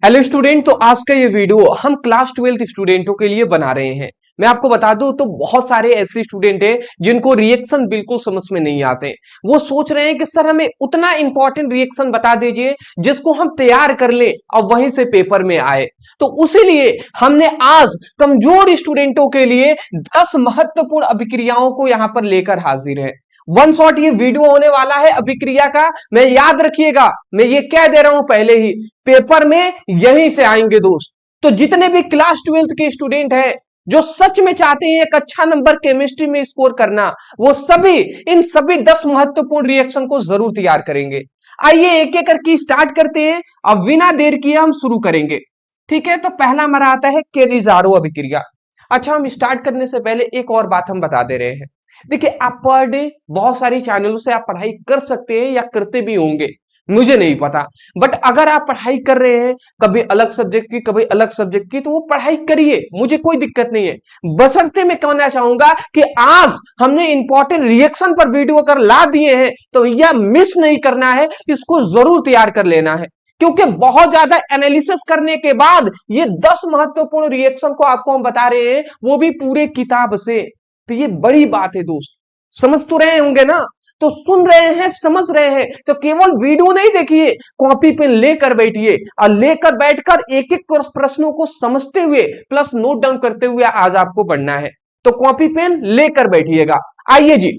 Hello student. तो आज का ये वीडियो हम क्लास 12th स्टूडेंटों के लिए बना रहे हैं। मैं आपको बता दूं तो बहुत सारे ऐसे स्टूडेंट हैं जिनको रिएक्शन बिल्कुल समझ में नहीं आते। वो सोच रहे हैं कि सर हमें उतना इंपॉर्टेंट रिएक्शन बता दीजिए जिसको हम तैयार कर लें और वहीं से पेपर में आए। तो उसीलिए हमने आज कमजोर स्टूडेंटों के लिए 10 महत्वपूर्ण अभिक्रियाओं को यहां पर लेकर हाजिर है। वन शॉट ये वीडियो होने वाला है अभिक्रिया का। मैं याद रखिएगा, मैं ये कह दे रहा हूं पहले ही, पेपर में यहीं से आएंगे दोस्त। तो जितने भी क्लास 12th के स्टूडेंट हैं जो सच में चाहते हैं एक अच्छा नंबर केमिस्ट्री में स्कोर करना, वो सभी इन सभी 10 महत्वपूर्ण रिएक्शन को जरूर तैयार करेंगे। आइए एक एक करके स्टार्ट करते हैं। अब बिना देर किए हम शुरू करेंगे। ठीक है, तो पहला हमारा आता है केनिज़ारो अभिक्रिया। अच्छा, हम स्टार्ट करने से पहले एक और बात हम बता दे रहे हैं। देखिए, आप पर डे बहुत सारी चैनलों से आप पढ़ाई कर सकते हैं या करते भी होंगे, मुझे नहीं पता। बट अगर आप पढ़ाई कर रहे हैं कभी अलग सब्जेक्ट की कभी अलग सब्जेक्ट की, तो वो पढ़ाई करिए, मुझे कोई दिक्कत नहीं है। बशर्ते मैं कहना चाहूंगा कि आज हमने इंपॉर्टेंट रिएक्शन पर वीडियो अगर ला दिए हैं तो यह मिस नहीं करना है, इसको जरूर तैयार कर लेना है। क्योंकि बहुत ज्यादा एनालिसिस करने के बाद ये 10 महत्वपूर्ण रिएक्शन को आपको हम बता रहे हैं, वो भी पूरे किताब से। तो ये बड़ी बात है दोस्त। समझ तो रहे होंगे ना? तो सुन रहे हैं, समझ रहे हैं, तो केवल वीडियो नहीं देखिए, कॉपी पेन लेकर बैठिए और लेकर बैठकर एक एक प्रश्नों को समझते हुए प्लस नोट डाउन करते हुए आज आपको पढ़ना है। तो कॉपी पेन लेकर बैठिएगा। आइए जी,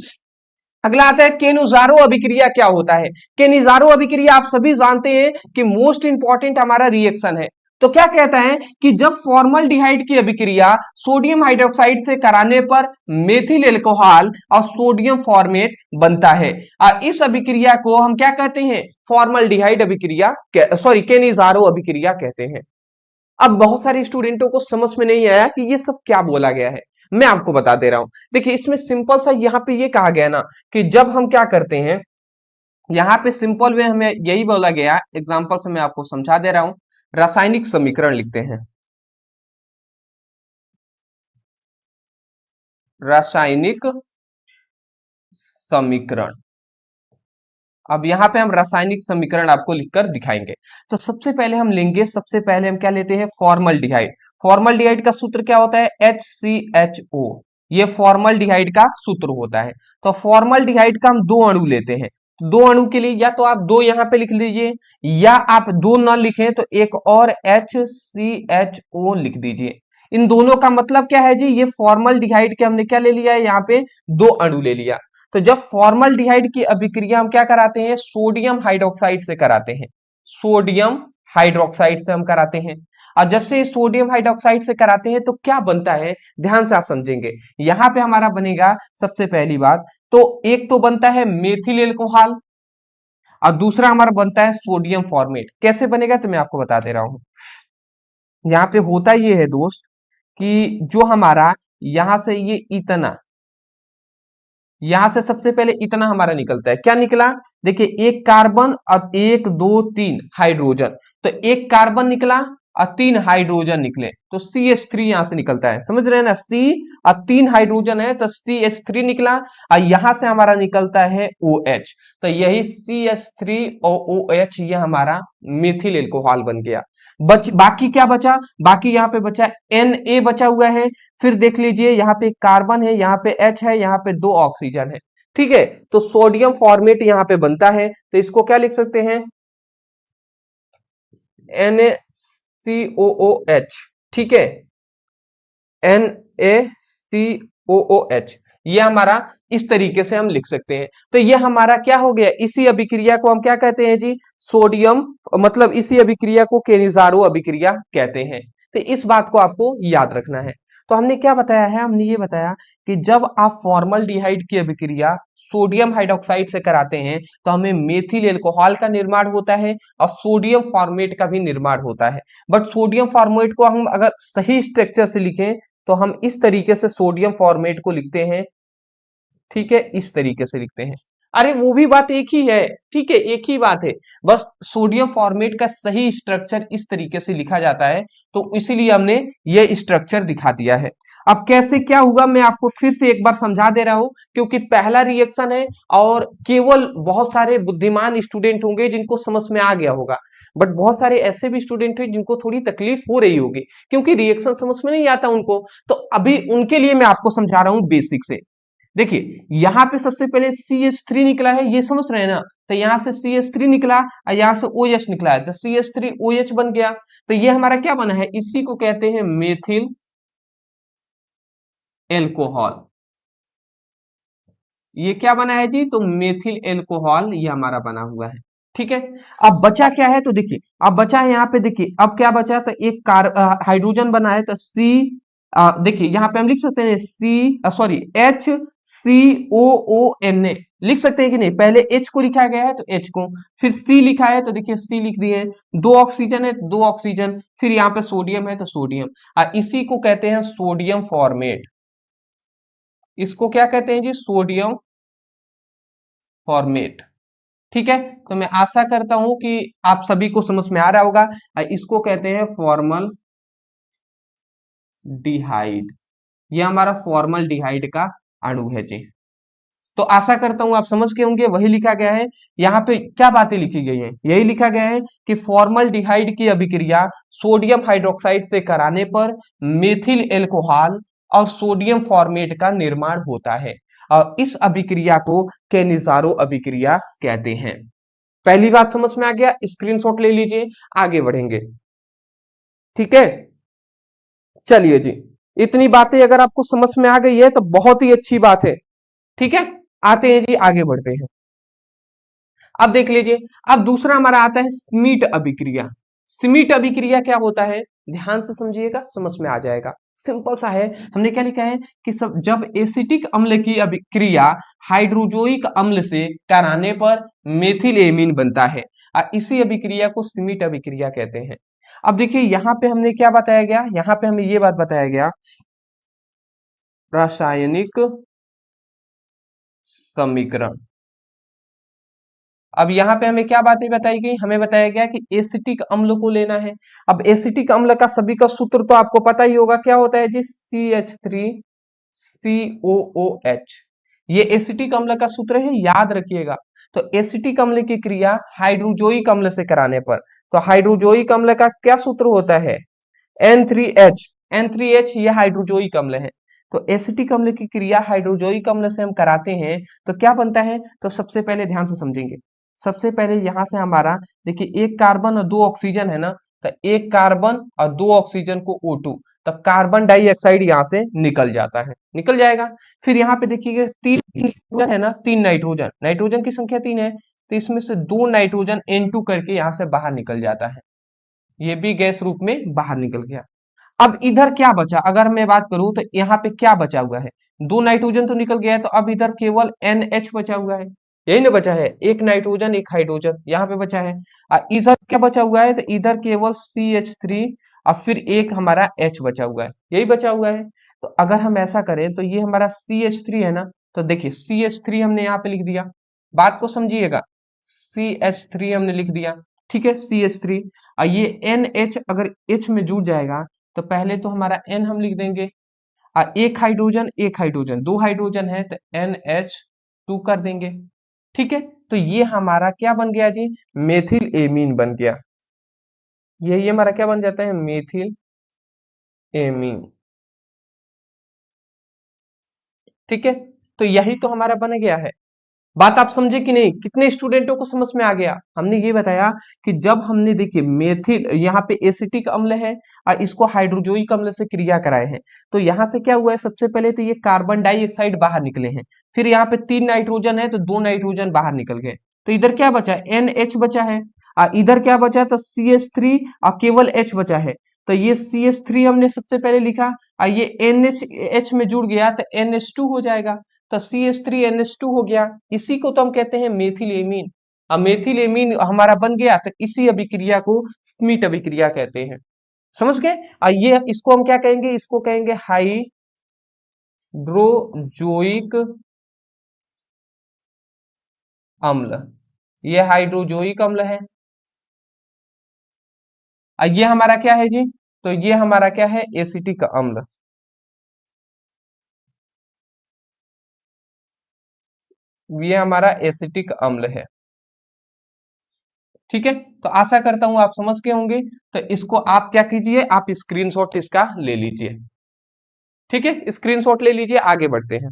अगला आता है केनिज़ारो अभिक्रिया। क्या होता है केनिज़ारो अभिक्रिया? आप सभी जानते हैं कि मोस्ट इंपॉर्टेंट हमारा रिएक्शन है। तो क्या कहता है कि जब फॉर्मल्डिहाइड की अभिक्रिया सोडियम हाइड्रोक्साइड से कराने पर मेथिल एल्कोहल और सोडियम फॉर्मेट बनता है, और इस अभिक्रिया को हम क्या कहते हैं? फॉर्मल्डिहाइड अभिक्रिया, सॉरी केनिज़ारो अभिक्रिया कहते हैं। अब बहुत सारे स्टूडेंटों को समझ में नहीं आया कि ये सब क्या बोला गया है। मैं आपको बता दे रहा हूं। देखिए, इसमें सिंपल सा यहां पे ये कहा गया ना कि जब हम क्या करते हैं, यहां पे सिंपल वे हमें यही बोला गया, एग्जांपल से मैं आपको समझा दे रहा हूं। रासायनिक समीकरण लिखते हैं, रासायनिक समीकरण। अब यहाँ पे हम रासायनिक समीकरण आपको लिखकर दिखाएंगे। तो सबसे पहले हम लेंगे, सबसे पहले हम क्या लेते हैं? फॉर्मल्डिहाइड। फॉर्मल्डिहाइड का सूत्र क्या होता है? HCHO। ये फॉर्मल्डिहाइड का सूत्र होता है। तो फॉर्मल्डिहाइड का हम दो अणु लेते हैं। दो अणु के लिए या तो आप दो यहाँ पे लिख लीजिए, या आप दो ना लिखें तो एक और HCHO लिख दीजिए। इन दोनों का मतलब क्या है जी? ये फॉर्मल्डिहाइड के हमने क्या ले लिया है? यहाँ पे दो अणु ले लिया। तो जब फॉर्मल्डिहाइड की अभिक्रिया हम क्या कराते हैं? सोडियम हाइड्रोक्साइड से कराते हैं। सोडियम हाइड्रोक्साइड से हम कराते हैं। और जब से सोडियम हाइड्रोक्साइड से कराते हैं तो क्या बनता है, ध्यान से आप समझेंगे। यहां पे हमारा बनेगा सबसे पहली बात, तो एक तो बनता है मेथिल एल्कोहल और दूसरा हमारा बनता है सोडियम फॉर्मेट। कैसे बनेगा तो मैं आपको बता दे रहा हूं। यहाँ पे होता ये है दोस्त कि जो हमारा यहां से ये इतना, यहां से सबसे पहले इतना हमारा निकलता है। क्या निकला? देखिए, एक कार्बन और एक दो तीन हाइड्रोजन। तो एक कार्बन निकला और तीन हाइड्रोजन निकले, तो CH3 यहां से निकलता है। समझ रहे हैं ना? C और तीन हाइड्रोजन है तो CH3 निकला, और यहां से हमारा निकलता है OH। तो यही CH3 और OH ये हमारा मेथिल एल्कोहल बन गया। बाकी क्या बचा? बाकी यहाँ पे बचा Na बचा हुआ है। फिर देख लीजिए, यहाँ पे कार्बन है, यहाँ पे H है, यहाँ पे दो ऑक्सीजन है। ठीक है, तो सोडियम फॉर्मेट यहाँ पे बनता है। तो इसको क्या लिख सकते हैं? NaCOOH। ठीक है, NaCOOH ये हमारा इस तरीके से हम लिख सकते हैं। तो ये हमारा क्या हो गया? इसी अभिक्रिया को हम क्या कहते हैं जी? सोडियम, मतलब इसी अभिक्रिया को केनिज़ारो अभिक्रिया कहते हैं। तो इस बात को आपको याद रखना है। तो हमने क्या बताया है? हमने ये बताया कि जब आप फॉर्मल्डिहाइड की अभिक्रिया सोडियम हाइड्रोक्साइड से कराते हैं तो हमें मेथिल एल्कोहल का निर्माण होता है और सोडियम फॉर्मेट का भी निर्माण होता है। बट सोडियम फॉर्मेट को हम अगर सही स्ट्रक्चर से लिखें तो हम इस तरीके से सोडियम फॉर्मेट को लिखते हैं। ठीक है, इस तरीके से लिखते हैं। अरे वो भी बात एक ही है, ठीक है, एक ही बात है। बस सोडियम फॉर्मेट का सही स्ट्रक्चर इस तरीके से लिखा जाता है, तो इसीलिए हमने ये स्ट्रक्चर दिखा दिया है। अब कैसे क्या हुआ मैं आपको फिर से एक बार समझा दे रहा हूं, क्योंकि पहला रिएक्शन है और केवल बहुत सारे बुद्धिमान स्टूडेंट होंगे जिनको समझ में आ गया होगा। बट बहुत सारे ऐसे भी स्टूडेंट हैं जिनको थोड़ी तकलीफ हो रही होगी क्योंकि रिएक्शन समझ में नहीं आता उनको। तो अभी उनके लिए मैं आपको समझा रहा हूं बेसिक से। देखिए यहाँ पे सबसे पहले CH3 निकला है, ये समझ रहे हैं ना। तो यहाँ से CH3 निकला और यहाँ से OH निकला है, तो CH3OH बन गया। तो ये हमारा क्या बना है, इसी को कहते हैं मेथिल एल्कोहल। ये क्या बना है जी, तो मेथिल एल्कोहल ये हमारा बना हुआ है। ठीक है, अब बचा क्या है, तो देखिए अब बचा है यहाँ पे, देखिए अब क्या बचा, तो एक हाइड्रोजन बना है, तो सी, देखिए यहाँ पे हम लिख सकते हैं HCOONA लिख सकते हैं कि नहीं। पहले H को लिखा गया है तो H को, फिर C लिखा है तो देखिए C लिख दिए हैं, दो ऑक्सीजन है तो दो ऑक्सीजन, फिर यहाँ पे सोडियम है तो सोडियम। इसी को कहते हैं सोडियम फॉर्मेट। इसको क्या कहते हैं जी, सोडियम फॉर्मेट। ठीक है, तो मैं आशा करता हूं कि आप सभी को समझ में आ रहा होगा। इसको कहते हैं फॉर्मल डिहाइड। ये हमारा फॉर्मल डिहाइड का अणु है जी। तो आशा करता हूं आप समझ के होंगे, वही लिखा गया है। यहाँ पे क्या बातें लिखी गई हैं, यही लिखा गया है कि फॉर्मल डिहाइड की अभिक्रिया सोडियम हाइड्रोक्साइड से कराने पर मेथिल एल्कोहल और सोडियम फॉर्मेट का निर्माण होता है, और इस अभिक्रिया को केनिजारो अभिक्रिया कहते हैं। पहली बात समझ में आ गया, स्क्रीनशॉट ले लीजिए, आगे बढ़ेंगे। ठीक है, चलिए जी, इतनी बातें अगर आपको समझ में आ गई है तो बहुत ही अच्छी बात है। ठीक है, आते हैं जी, आगे बढ़ते हैं। अब देख लीजिए, अब दूसरा हमारा आता है स्मीट अभिक्रिया। स्मीट अभिक्रिया क्या होता है, ध्यान से समझिएगा, समझ में आ जाएगा। सिंपल सा है, हमने क्या लिखा है कि सब जब एसिटिक अम्ल की अभिक्रिया हाइड्रोजोइक अम्ल से कराने पर मेथिल एमीन बनता है, और इसी अभिक्रिया को स्मीट अभिक्रिया कहते हैं। अब देखिए यहाँ पे हमने क्या बताया गया, यहाँ पे हमें ये बात बताया गया, रासायनिक समीकरण। अब यहाँ पे हमें क्या बातें बताई गई, हमें बताया गया कि एसिटिक अम्ल को लेना है। अब एसिटिक अम्ल का सभी का सूत्र तो आपको पता ही होगा, क्या होता है जी, CH3COOH। ये एसिटिक अम्ल का सूत्र है, याद रखिएगा। तो एसिटिक अम्ल की क्रिया हाइड्रोजोइक अम्ल से कराने पर, तो हाइड्रोजोइक अम्ल का क्या सूत्र होता है, N3H। N3H ये हाइड्रोजोइक अम्ल है। तो एसिटिक अम्ल की क्रिया हाइड्रोजोइक अम्ल से हम कराते हैं तो क्या बनता है, तो सबसे पहले ध्यान से समझेंगे। सबसे पहले यहां से हमारा, देखिए एक कार्बन और दो ऑक्सीजन है ना, तो एक कार्बन और दो ऑक्सीजन को O2, तो कार्बन डाइऑक्साइड यहाँ से निकल जाता है, निकल जाएगा। फिर यहाँ पे देखिए तीन नाइट्रोजन है ना, तीन नाइट्रोजन, नाइट्रोजन की संख्या तीन है, तो इसमें से दो नाइट्रोजन N2 करके यहाँ से बाहर निकल जाता है, ये भी गैस रूप में बाहर निकल गया। अब इधर क्या बचा, अगर मैं बात करूं तो यहाँ पे क्या बचा हुआ है, दो नाइट्रोजन तो निकल गया है, तो अब इधर केवल NH बचा हुआ है, यही ना बचा है, एक नाइट्रोजन एक हाइड्रोजन यहाँ पे बचा है। और इधर क्या बचा हुआ है, तो इधर केवल CH3 और फिर एक हमारा H बचा हुआ है, यही बचा हुआ है। तो अगर हम ऐसा करें तो ये हमारा CH3 है ना, तो देखिए CH3 हमने यहाँ पे लिख दिया, बात को समझिएगा, CH3 हमने लिख दिया। ठीक है, CH3, और ये NH अगर H में जुड़ जाएगा तो पहले तो हमारा N हम लिख देंगे, और एक हाइड्रोजन दो हाइड्रोजन है तो NH2 कर देंगे। ठीक है, तो ये हमारा क्या बन गया जी, मेथिल एमीन बन गया। यही हमारा क्या बन जाता है, मेथिल एमीन। ठीक है, तो यही तो हमारा बन गया है। बात आप समझे कि नहीं, कितने स्टूडेंटों को समझ में आ गया। हमने ये बताया कि जब हमने, देखिए मेथिल यहाँ पे एसिटिक अम्ल है और इसको हाइड्रोजोइक अम्ल से क्रिया कराए हैं, तो यहाँ से क्या हुआ है, सबसे पहले तो ये कार्बन डाइऑक्साइड बाहर निकले हैं, फिर यहाँ पे तीन नाइट्रोजन है तो दो नाइट्रोजन बाहर निकल गए, तो इधर क्या बचा, NH बचा है, और इधर क्या बचा, तो CH3 और केवल H बचा है। तो ये CH3 हमने सबसे पहले लिखा, और ये NH में जुड़ गया तो NH2 हो जाएगा, तो CH3NH2 हो गया। इसी को तो हम कहते हैं मेथिल एमीन। अब मेथिल एमीन हमारा बन गया, तो इसी अभिक्रिया को स्मीट अभिक्रिया कहते हैं। समझ गए, ये इसको हम क्या कहेंगे, इसको कहेंगे हाइड्रोजोइक अम्ल। ये हाइड्रोजोइक अम्ल है, और ये हमारा क्या है जी, तो ये हमारा क्या है, एसिटिक अम्ल। ये हमारा एसिटिक अम्ल है। ठीक है, तो आशा करता हूं आप समझ के होंगे। तो इसको आप क्या कीजिए, आप स्क्रीनशॉट इसका ले लीजिए। ठीक है, स्क्रीनशॉट ले लीजिए, आगे बढ़ते हैं।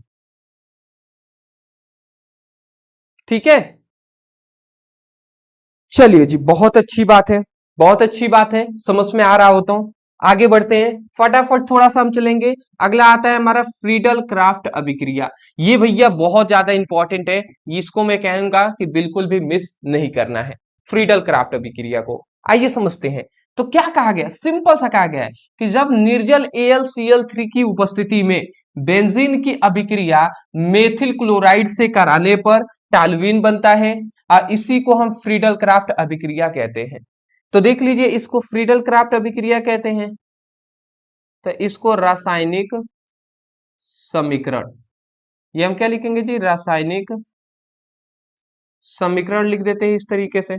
ठीक है, चलिए जी, बहुत अच्छी बात है, बहुत अच्छी बात है, समझ में आ रहा होता हूं। आगे बढ़ते हैं, फटाफट थोड़ा सा हम चलेंगे। अगला आता है हमारा फ्रीडल क्राफ्ट अभिक्रिया। ये भैया बहुत ज्यादा इंपॉर्टेंट है, इसको मैं कहूंगा कि बिल्कुल भी मिस नहीं करना है, फ्रीडल क्राफ्ट अभिक्रिया को। आइए समझते हैं। तो क्या कहा गया, सिंपल सा कहा गया है कि जब निर्जल AlCl3 की उपस्थिति में बेंजीन की अभिक्रिया मेथिल क्लोराइड से कराने पर टालुइन बनता है, इसी को हम फ्रीडल क्राफ्ट अभिक्रिया कहते हैं। तो देख लीजिए, इसको फ्रीडल क्राफ्ट अभिक्रिया कहते हैं। तो इसको रासायनिक समीकरण, ये हम क्या लिखेंगे जी, रासायनिक समीकरण लिख देते हैं इस तरीके से।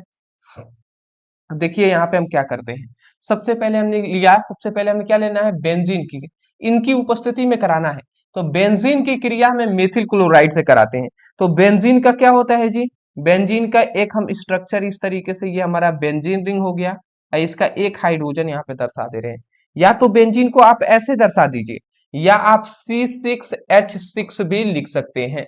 अब देखिए यहाँ पे हम क्या करते हैं, सबसे पहले हमने लिया, सबसे पहले हमें क्या लेना है, बेंजीन की, इनकी उपस्थिति में कराना है। तो बेंजीन की क्रिया हमें मेथिल क्लोराइड से कराते हैं। तो बेंजीन का क्या होता है जी, बेंजीन का एक हम स्ट्रक्चर इस तरीके से, ये हमारा बेंजीन रिंग हो गया, और इसका एक हाइड्रोजन यहाँ पे दर्शा दे रहे हैं। या तो बेंजीन को आप ऐसे दर्शा दीजिए, या आप C6H6 भी लिख सकते हैं,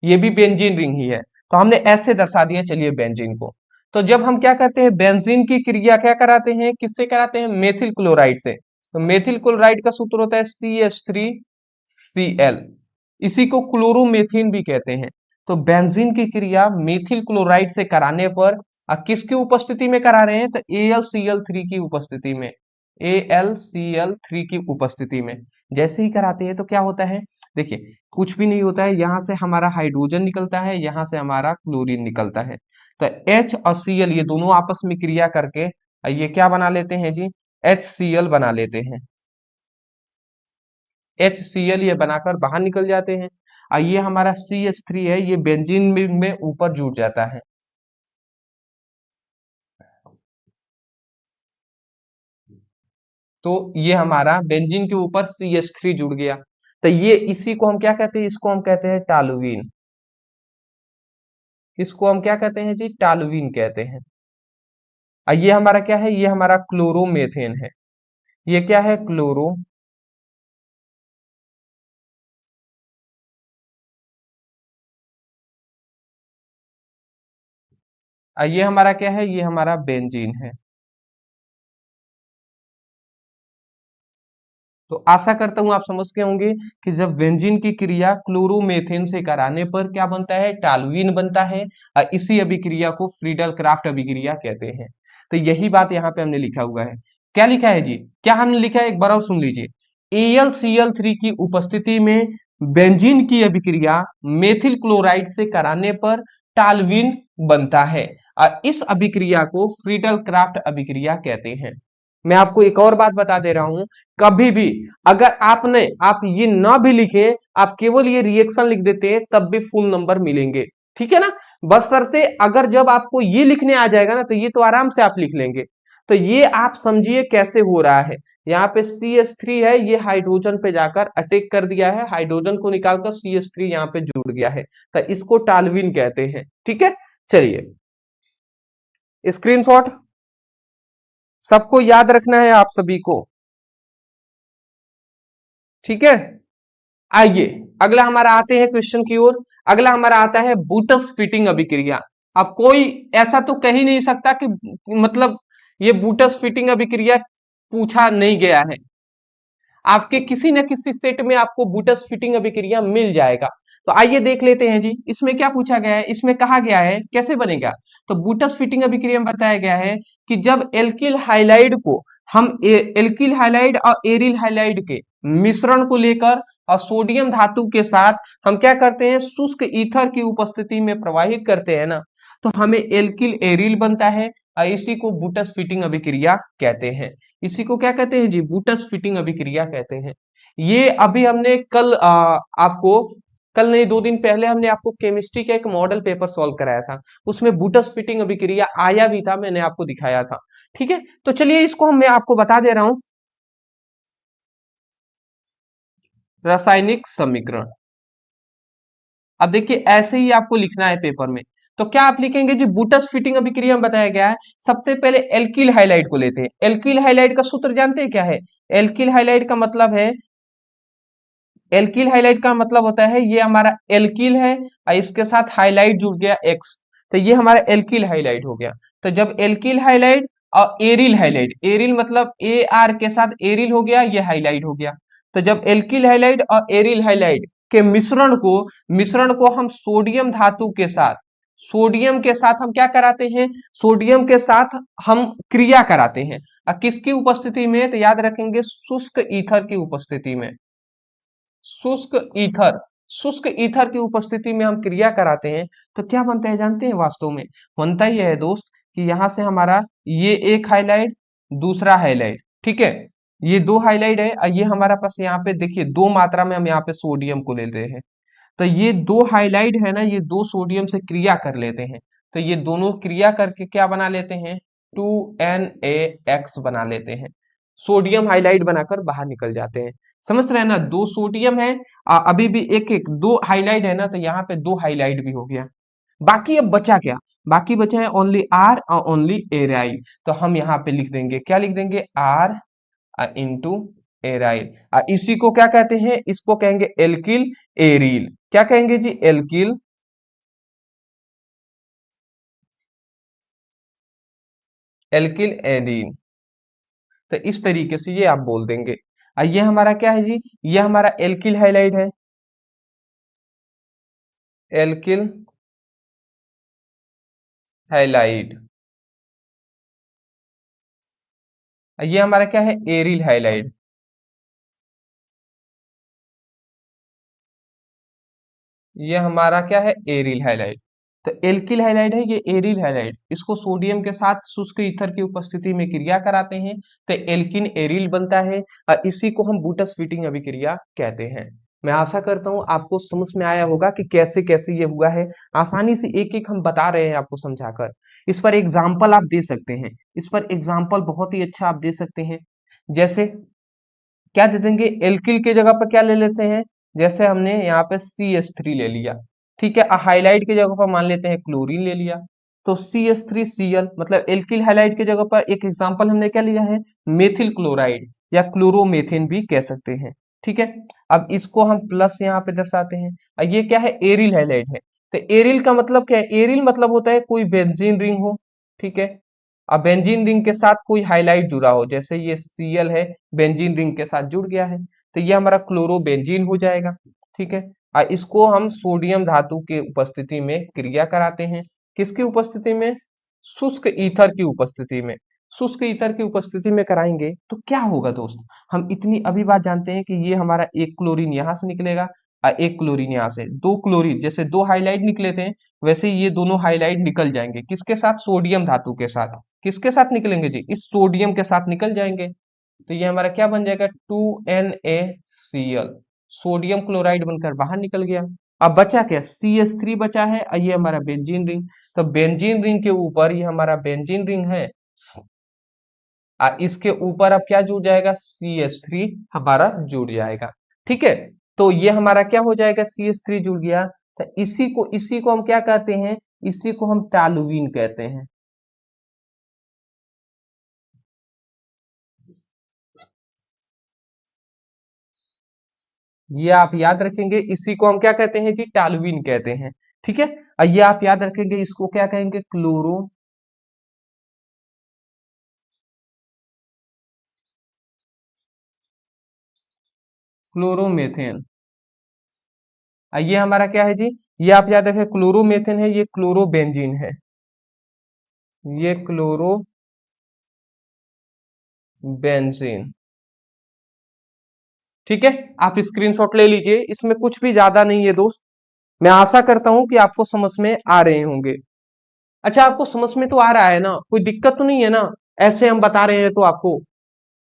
ये भी बेंजीन रिंग ही है। तो हमने ऐसे दर्शा दिया, चलिए बेंजीन को। तो जब हम क्या करते हैं, बेंजीन की क्रिया क्या कराते हैं, किससे कराते हैं, मेथिल क्लोराइड से। तो मेथिल क्लोराइड का सूत्र होता है CH3Cl, इसी को क्लोरोमेथेन भी कहते हैं। तो बेंजीन की क्रिया मेथिल क्लोराइड से कराने पर किसकी उपस्थिति में करा रहे हैं, तो AlCl3 की उपस्थिति में, AlCl3 की उपस्थिति में जैसे ही कराते हैं तो क्या होता है, देखिए कुछ भी नहीं होता है, यहां से हमारा हाइड्रोजन निकलता है, यहां से हमारा क्लोरीन निकलता है। तो H और Cl ये दोनों आपस में क्रिया करके ये क्या बना लेते हैं जी, HCl बना लेते हैं। HCl ये बनाकर बाहर निकल जाते हैं, और ये हमारा CH3 है, ये बेंजीन में ऊपर जुड़ जाता है। तो ये हमारा बेंजीन के ऊपर CH3 जुड़ गया। तो ये इसी को हम क्या कहते हैं, इसको हम कहते हैं टालुइन। इसको हम क्या कहते हैं जी, टालुइन कहते हैं। ये हमारा क्या है, ये हमारा क्लोरोमेथेन है। ये क्या है, क्लोरो, ये हमारा क्या है, ये हमारा बेंजीन है। तो आशा करता हूं आप समझ के होंगे कि जब बेंजीन की क्रिया क्लोरोमेथेन से कराने पर क्या बनता है, टालुइन बनता है, और इसी अभिक्रिया को फ्रीडल क्राफ्ट अभिक्रिया कहते हैं। तो यही बात यहाँ पे हमने लिखा हुआ है। क्या लिखा है जी, क्या हमने लिखा है, एक बार और सुन लीजिए। AlCl3 की उपस्थिति में बेंजीन की अभिक्रिया मेथिल क्लोराइड से कराने पर टालुइन बनता है, और इस अभिक्रिया को फ्रीडल क्राफ्ट अभिक्रिया कहते हैं। मैं आपको एक और बात बता दे रहा हूं, कभी भी अगर आप ये ना भी लिखे, आप केवल ये रिएक्शन लिख देते हैं, तब भी फुल नंबर मिलेंगे। ठीक है ना, बशर्ते अगर जब आपको ये लिखने आ जाएगा ना, तो ये तो आराम से आप लिख लेंगे। तो ये आप समझिए कैसे हो रहा है, यहाँ पे CH3 है, ये हाइड्रोजन पे जाकर अटैक कर दिया है, हाइड्रोजन को निकालकर CH3 यहाँ पे जुड़ गया है। तो इसको टालविन कहते हैं। ठीक है, चलिए स्क्रीनशॉट सबको याद रखना है आप सभी को। ठीक है, आइए अगला हमारा आते हैं क्वेश्चन की ओर। अगला हमारा आता है बूटस फिटिंग अभिक्रिया। अब कोई ऐसा तो कह ही नहीं सकता कि मतलब ये बूटस फिटिंग अभिक्रिया पूछा नहीं गया है, आपके किसी न किसी सेट में आपको बूटस फिटिंग अभिक्रिया मिल जाएगा। तो आइए देख लेते हैं जी, इसमें क्या पूछा गया है, इसमें कहा गया है कैसे बनेगा। तो बूटस फिटिंग अभिक्रिया में बताया गया है कि जब एल्किल हाइलाइड को हम एल्किल हाइलाइड और एरिल हाइलाइड के मिश्रण को लेकर और सोडियम धातु के साथ हम क्या करते हैं, शुष्क ईथर की उपस्थिति में प्रवाहित करते हैं ना, तो हमें एल्किल एरिल बनता है, और इसी को बूटस फिटिंग अभिक्रिया कहते हैं। इसी को क्या कहते हैं जी, बूटस फिटिंग अभिक्रिया कहते हैं। ये अभी हमने कल आपको, कल नहीं 2 दिन पहले हमने आपको केमिस्ट्री का एक मॉडल पेपर सॉल्व कराया था, उसमें बूटस फिटिंग अभिक्रिया आया भी था, मैंने आपको दिखाया था। ठीक है, तो चलिए इसको मैं आपको बता दे रहा हूं, रासायनिक समीकरण। अब देखिए ऐसे ही आपको लिखना है पेपर में, तो क्या आप लिखेंगे जी, बूटस फिटिंग अभिक्रिया में बताया गया है। सबसे पहले एल्किल हाइलाइड को लेते हैं। एल्किल हाइलाइड का सूत्र जानते हैं क्या है? एल्किल हाइलाइड का मतलब है, एल्किल हाइलाइड का मतलब होता है ये हमारा एल्किल है और इसके साथ हाइलाइट जुड़ गया एक्स, तो ये हमारा एल्किल हाइलाइड हो गया। तो जब एल्किल हाइलाइड और एरिल हाइलाइड, एरिल मतलब ए आर के साथ एरिल हो गया, ये हाइलाइट हो गया। तो जब एल्किल हाइलाइड और एरिल हाइलाइड के मिश्रण को हम सोडियम धातु के साथ, सोडियम के साथ हम क्या कराते हैं, सोडियम के साथ हम क्रिया कराते हैं। और किसकी उपस्थिति में? तो याद रखेंगे शुष्क ईथर की उपस्थिति में। शुष्क ईथर, शुष्क ईथर की उपस्थिति में हम क्रिया कराते हैं तो क्या बनता है जानते हैं? वास्तव में बनता ही है दोस्त कि यहां से हमारा ये एक हाइलाइट, दूसरा हाइलाइट, ठीक है, ये दो हाइलाइट है और ये हमारा पास यहाँ पे देखिए दो मात्रा में हम यहाँ पे सोडियम को लेते हैं। तो ये दो हाइलाइट है ना, ये दो सोडियम से क्रिया कर लेते हैं। तो ये दोनों क्रिया करके क्या बना लेते हैं? 2NaX बना लेते हैं। सोडियम हाइलाइट बनाकर बाहर निकल जाते हैं। समझ रहे हैं ना? दो सोडियम है, अभी भी एक एक दो हाइलाइट है ना, तो यहाँ पे दो हाइलाइट भी हो गया। बाकी अब बचा क्या? बाकी बचा है ओनली आर और ओनली एराइल। तो हम यहाँ पे लिख देंगे, क्या लिख देंगे? आर इंटू एराइल। इसी को क्या कहते हैं? इसको कहेंगे एल्किल एरिल। क्या कहेंगे जी? Alkyl alkyl aryl. तो इस तरीके से ये आप बोल देंगे। ये हमारा क्या है जी? ये हमारा एल्किल हाइलाइड है, एल्किल हाइलाइड। ये हमारा क्या है? Aryl halide. ये हमारा क्या है? Aryl halide. तो एल्किल हाइलाइड है, ये एरिल हाइलाइड। इसको सोडियम के साथ शुष्क ईथर की उपस्थिति में क्रिया कराते हैं तो एल्किन एरिल बनता है और इसी को हम बूटस फिटिंग अभिक्रिया कहते हैं। मैं आशा करता हूं आपको समझ में आया होगा कि कैसे कैसे ये हुआ है। आसानी से एक एक हम बता रहे हैं आपको समझाकर। इस पर एग्जाम्पल आप दे सकते हैं, इस पर एग्जाम्पल बहुत ही अच्छा आप दे सकते हैं। जैसे क्या दे देंगे? एल्किल की जगह पर क्या ले लेते हैं? जैसे हमने यहाँ पे CH3 ले लिया, ठीक है, हाइलाइट की जगह पर मान लेते हैं क्लोरीन ले लिया, तो CH3Cl मतलब एल्किल हाइलाइट की जगह पर एक एग्जांपल हमने क्या लिया है? मेथिल क्लोराइड या क्लोरोमेथेन भी कह सकते हैं, ठीक है। अब इसको हम प्लस यहाँ पे दर्शाते हैं और ये क्या है? एरिल हाइलाइट है। तो एरिल का मतलब क्या है? एरिल मतलब होता है कोई बेंजीन रिंग हो, ठीक है, अब बेंजीन रिंग के साथ कोई हाइलाइट जुड़ा हो, जैसे ये Cl है, बेंजीन रिंग के साथ जुड़ गया है, तो ये हमारा क्लोरोबेंजीन हो जाएगा, ठीक है। और इसको हम सोडियम धातु के उपस्थिति में क्रिया कराते हैं। किसकी उपस्थिति में? शुष्क ईथर की उपस्थिति में। शुष्क ईथर की उपस्थिति में कराएंगे तो क्या होगा दोस्त? हम इतनी अभी बात जानते हैं कि ये हमारा एक क्लोरीन यहाँ से निकलेगा और एक क्लोरीन यहाँ से, दो क्लोरीन, जैसे दो हाइलाइट निकले थे वैसे ही ये दोनों हाइलाइट निकल जाएंगे। किसके साथ? सोडियम धातु के साथ। किसके साथ निकलेंगे जी? इस सोडियम के साथ निकल जाएंगे। तो ये हमारा क्या बन जाएगा? 2NaCl, सोडियम क्लोराइड बनकर बाहर निकल गया। अब बचा क्या? CH3 बचा है और ये हमारा बेंजीन रिंग। तो बेंजीन रिंग के ऊपर ये हमारा बेंजीन रिंग है और इसके ऊपर अब क्या जुड़ जाएगा? CH3 हमारा जुड़ जाएगा, ठीक है। तो ये हमारा क्या हो जाएगा? CH3 जुड़ गया। तो इसी को हम क्या कहते हैं? इसी को हम टॉलुईन कहते हैं। ये आप याद रखेंगे, इसी को हम क्या कहते हैं जी? टॉलुईन कहते हैं, ठीक है। और ये आप याद रखेंगे, इसको क्या कहेंगे? क्लोरोमेथेन। और ये हमारा क्या है जी? ये आप याद रखें, क्लोरोमेथेन है, ये क्लोरोबेंजीन है, ये क्लोरोबेंजीन, ठीक है। आप स्क्रीनशॉट ले लीजिए, इसमें कुछ भी ज्यादा नहीं है दोस्त। मैं आशा करता हूं कि आपको समझ में आ रहे होंगे। अच्छा, आपको समझ में तो आ रहा है ना? कोई दिक्कत तो नहीं है ना? ऐसे हम बता रहे हैं तो आपको,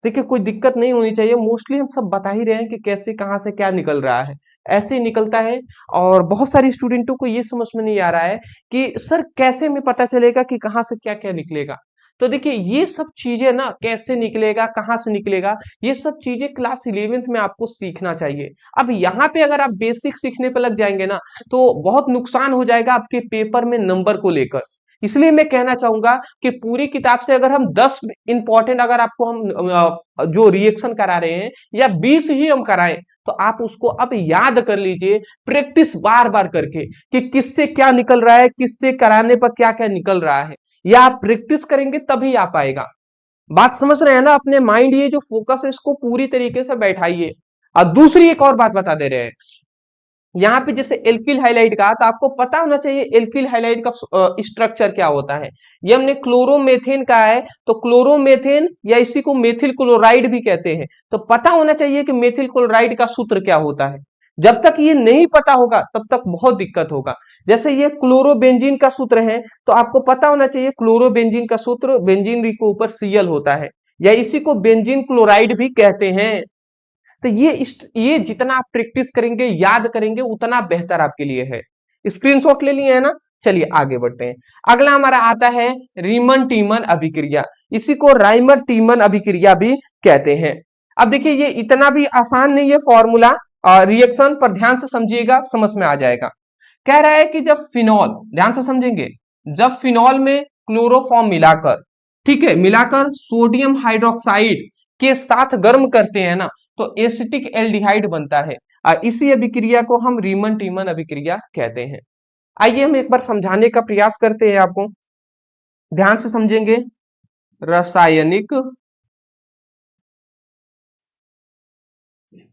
देखिए कोई दिक्कत नहीं होनी चाहिए। मोस्टली हम सब बता ही रहे हैं कि कैसे कहाँ से क्या निकल रहा है, ऐसे ही निकलता है। और बहुत सारे स्टूडेंटों को ये समझ में नहीं आ रहा है कि सर कैसे हमें पता चलेगा कि कहाँ से क्या क्या निकलेगा। तो देखिए ये सब चीजें ना कैसे निकलेगा, कहाँ से निकलेगा, ये सब चीजें क्लास 11th में आपको सीखना चाहिए। अब यहाँ पे अगर आप बेसिक सीखने पे लग जाएंगे ना तो बहुत नुकसान हो जाएगा आपके पेपर में नंबर को लेकर। इसलिए मैं कहना चाहूंगा कि पूरी किताब से अगर हम 10 इंपॉर्टेंट अगर आपको हम जो रिएक्शन करा रहे हैं या 20 ही हम कराएं तो आप उसको अब याद कर लीजिए, प्रैक्टिस बार बार करके कि किससे क्या निकल रहा है, किससे कराने पर क्या क्या निकल रहा है। या आप प्रैक्टिस करेंगे तभी आ पाएगा। बात समझ रहे हैं ना? अपने माइंड ये जो फोकस है इसको पूरी तरीके से बैठाइए। और दूसरी एक और बात बता दे रहे हैं, यहाँ पे जैसे एल्किल हाइलाइट का, तो आपको पता होना चाहिए एल्किल हाइलाइट का स्ट्रक्चर क्या होता है। ये हमने क्लोरोमेथेन का है, तो क्लोरोमेथेन या इसी को मेथिल क्लोराइड भी कहते हैं, तो पता होना चाहिए कि मेथिल क्लोराइड का सूत्र क्या होता है। जब तक ये नहीं पता होगा तब तक बहुत दिक्कत होगा। जैसे ये क्लोरोबेंजीन का सूत्र है, तो आपको पता होना चाहिए क्लोरोबेंजीन का सूत्र, बेंजीन रिंग के ऊपर Cl होता है, या इसी को बेंजीन क्लोराइड भी कहते हैं। तो ये जितना आप प्रैक्टिस करेंगे, याद करेंगे, उतना बेहतर आपके लिए है। स्क्रीनशॉट ले लिए है ना? चलिए आगे बढ़ते हैं। अगला हमारा आता है रीमन टीमन अभिक्रिया, इसी को राइमर टीमन अभिक्रिया भी कहते हैं। अब देखिए ये इतना भी आसान नहीं है फॉर्मूला, रिएक्शन पर ध्यान से समझिएगा, समझ में आ जाएगा। कह रहा है कि जब फिनॉल, ध्यान से समझेंगे, जब फिनॉल में क्लोरोफॉर्म मिलाकर, ठीक है, मिलाकर सोडियम हाइड्रोक्साइड के साथ गर्म करते हैं ना तो एसिटिक एल्डिहाइड बनता है। इसी अभिक्रिया को हम रीमन टीमन अभिक्रिया कहते हैं। आइए हम एक बार समझाने का प्रयास करते हैं आपको, ध्यान से समझेंगे। रासायनिक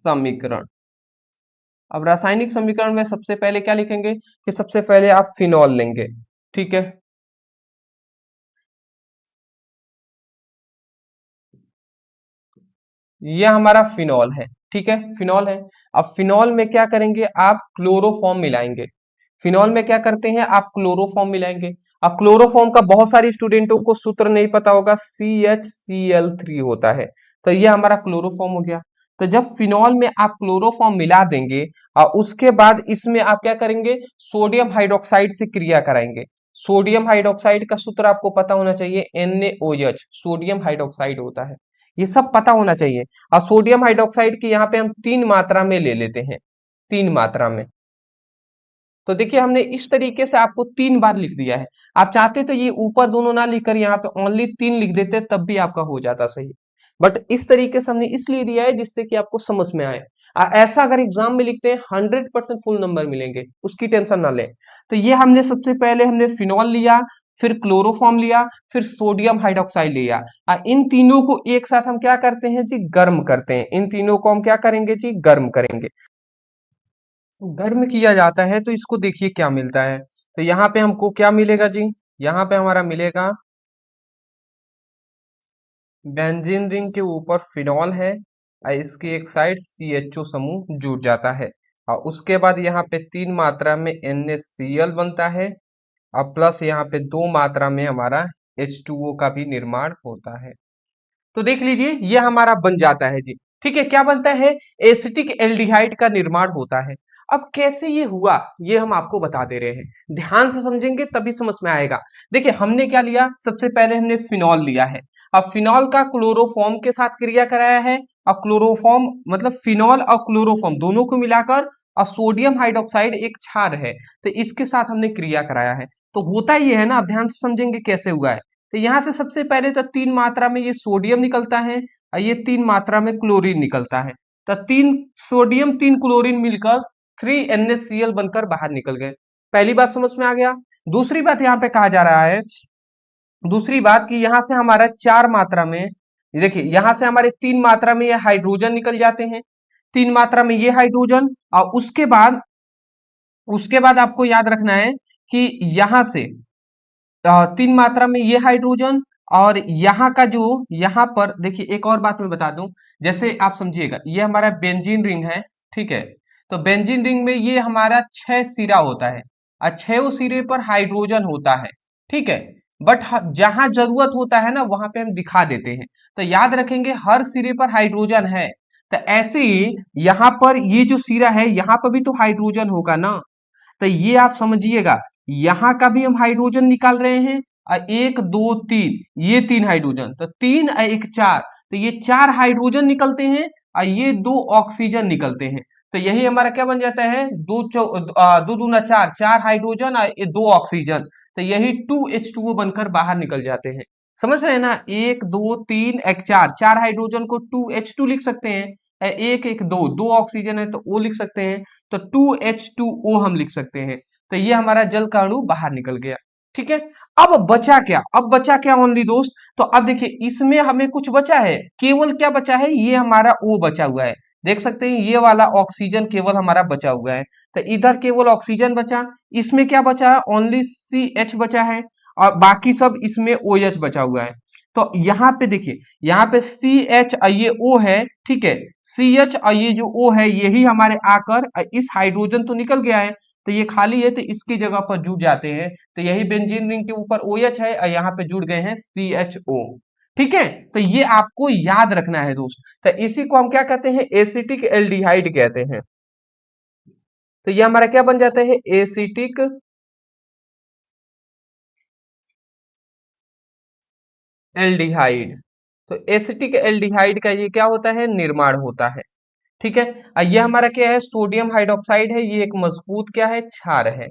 समीकरण। अब रासायनिक समीकरण में सबसे पहले क्या लिखेंगे कि सबसे पहले आप फिनॉल लेंगे, ठीक है। यह हमारा फिनॉल है, ठीक है, फिनॉल है। अब फिनॉल में क्या करेंगे, आप क्लोरोफॉर्म मिलाएंगे। फिनॉल में क्या करते हैं, आप क्लोरोफॉर्म मिलाएंगे। अब क्लोरोफॉर्म का बहुत सारे स्टूडेंटों को सूत्र नहीं पता होगा, CHCl3 होता है। तो ये हमारा क्लोरोफॉर्म हो गया। तो जब फिनॉल में आप क्लोरोफॉर्म मिला देंगे और उसके बाद इसमें आप क्या करेंगे, सोडियम हाइड्रोक्साइड से क्रिया कराएंगे। सोडियम हाइड्रोक्साइड का सूत्र आपको पता होना चाहिए, NaOH, सोडियम हाइड्रोक्साइड होता है। ये सब पता होना चाहिए। और सोडियम हाइड्रोक्साइड की यहाँ पे हम 3 मात्रा में ले लेते हैं, 3 मात्रा में। तो देखिए हमने इस तरीके से आपको 3 बार लिख दिया है। आप चाहते तो ये ऊपर दोनों ना लिखकर यहाँ पे ओनली 3 लिख देते, तब भी आपका हो जाता सही। बट इस तरीके से हमने इसलिए दिया है जिससे कि आपको समझ में आए। ऐसा अगर एग्जाम में लिखते हैं 100% फुल नंबर मिलेंगे, उसकी टेंशन ना लें। तो ये हमने सबसे पहले हमने फिनॉल लिया, फिर क्लोरोफॉर्म लिया, फिर सोडियम हाइड्रोक्साइड लिया। इन तीनों को एक साथ हम क्या करते हैं जी, गर्म करते हैं। इन तीनों को हम क्या करेंगे जी, गर्म करेंगे। गर्म किया जाता है तो इसको देखिए क्या मिलता है। तो यहाँ पे हमको क्या मिलेगा जी, यहाँ पे हमारा मिलेगा बेंजीन रिंग के ऊपर फिनॉल है और इसकी एक साइड CHO समूह जुड़ जाता है। और उसके बाद यहाँ पे 3 मात्रा में NaCl बनता है और प्लस यहाँ पे 2 मात्रा में हमारा H2O का भी निर्माण होता है। तो देख लीजिए ये हमारा बन जाता है जी, ठीक है। क्या बनता है, एसिटिक एल्डिहाइड का निर्माण होता है। अब कैसे ये हुआ ये हम आपको बता दे रहे हैं, ध्यान से समझेंगे तभी समझ में आएगा। देखिए हमने क्या लिया, सबसे पहले हमने फिनॉल लिया है। अब फिनॉल का क्लोरोफॉर्म के साथ क्रिया कराया है। अब क्लोरोफॉर्म मतलब फिनॉल और क्लोरोफॉर्म दोनों को मिलाकर और सोडियम हाइड्रोक्साइड एक क्षार है, तो इसके साथ हमने क्रिया कराया है। तो होता ये है ना, आप ध्यान से समझेंगे कैसे हुआ है। तो यहाँ से सबसे पहले तो 3 मात्रा में ये सोडियम निकलता है और ये 3 मात्रा में क्लोरीन निकलता है। तो 3 सोडियम 3 क्लोरीन मिलकर 3NaCl बनकर बाहर निकल गए। पहली बात समझ में आ गया। दूसरी बात यहाँ पे कहा जा रहा है, दूसरी बात कि यहाँ से हमारा 4 मात्रा में, देखिए यहाँ से हमारे 3 मात्रा में ये हाइड्रोजन निकल जाते हैं, 3 मात्रा में ये हाइड्रोजन। और उसके बाद आपको याद रखना है कि यहाँ से 3 मात्रा में ये हाइड्रोजन और यहाँ का जो, यहाँ पर देखिए एक और बात मैं बता दूं, जैसे आप समझिएगा ये हमारा बेंजीन रिंग है, ठीक है। तो बेंजीन रिंग में ये हमारा 6 सिरा होता है और 6 सिरे पर हाइड्रोजन होता है, ठीक है। बट जहां जरूरत होता है ना वहां पे हम दिखा देते हैं। तो याद रखेंगे हर सिरे पर हाइड्रोजन है। तो ऐसे ही यहाँ पर ये जो सिरा है यहाँ पर भी तो हाइड्रोजन होगा ना। तो ये आप समझिएगा, यहाँ का भी हम हाइड्रोजन निकाल रहे हैं एक दो तीन, ये 3 हाइड्रोजन, तो 3 1 4, तो ये 4 हाइड्रोजन निकलते हैं और ये 2 ऑक्सीजन निकलते हैं। तो यही हमारा क्या बन जाता है, दो दूना चार, 4 हाइड्रोजन और 2 ऑक्सीजन, तो यही 2H2O बनकर बाहर निकल जाते हैं। समझ रहे हैं ना, एक दो तीन एक चार, 4 हाइड्रोजन को 2H2 लिख सकते हैं, एक एक दो, 2 ऑक्सीजन है तो O लिख सकते हैं, तो 2H2O हम लिख सकते हैं। तो ये हमारा जल का अणु बाहर निकल गया। ठीक है, अब बचा क्या, अब बचा क्या ओनली दोस्त, तो अब देखिए इसमें हमें कुछ बचा है, केवल क्या बचा है, ये हमारा O बचा हुआ है। देख सकते हैं ये वाला ऑक्सीजन केवल हमारा बचा हुआ है, तो इधर केवल ऑक्सीजन बचा, इसमें क्या बचा है, ओनली CH बचा है, और बाकी सब इसमें OH बचा हुआ है। तो यहाँ पे देखिए, यहाँ पे CH और ये O है, ठीक है, CH और ये जो O है यही हमारे आकर इस हाइड्रोजन तो निकल गया है, तो ये खाली है तो इसकी जगह पर जुड़ जाते हैं, तो यही बेंजीन रिंग के ऊपर OH है और यहाँ पे जुड़ गए हैं CHO। ठीक है, तो ये आपको याद रखना है दोस्त। तो इसी को हम क्या कहते हैं, एसिटिक एल्डिहाइड कहते हैं। तो ये हमारा क्या बन जाता है, एसिटिक एल्डिहाइड। तो एसिटिक एल्डिहाइड का ये क्या होता है, निर्माण होता है। ठीक है, ये हमारा क्या है, सोडियम हाइड्रोक्साइड है, ये एक मजबूत क्या है, क्षार है।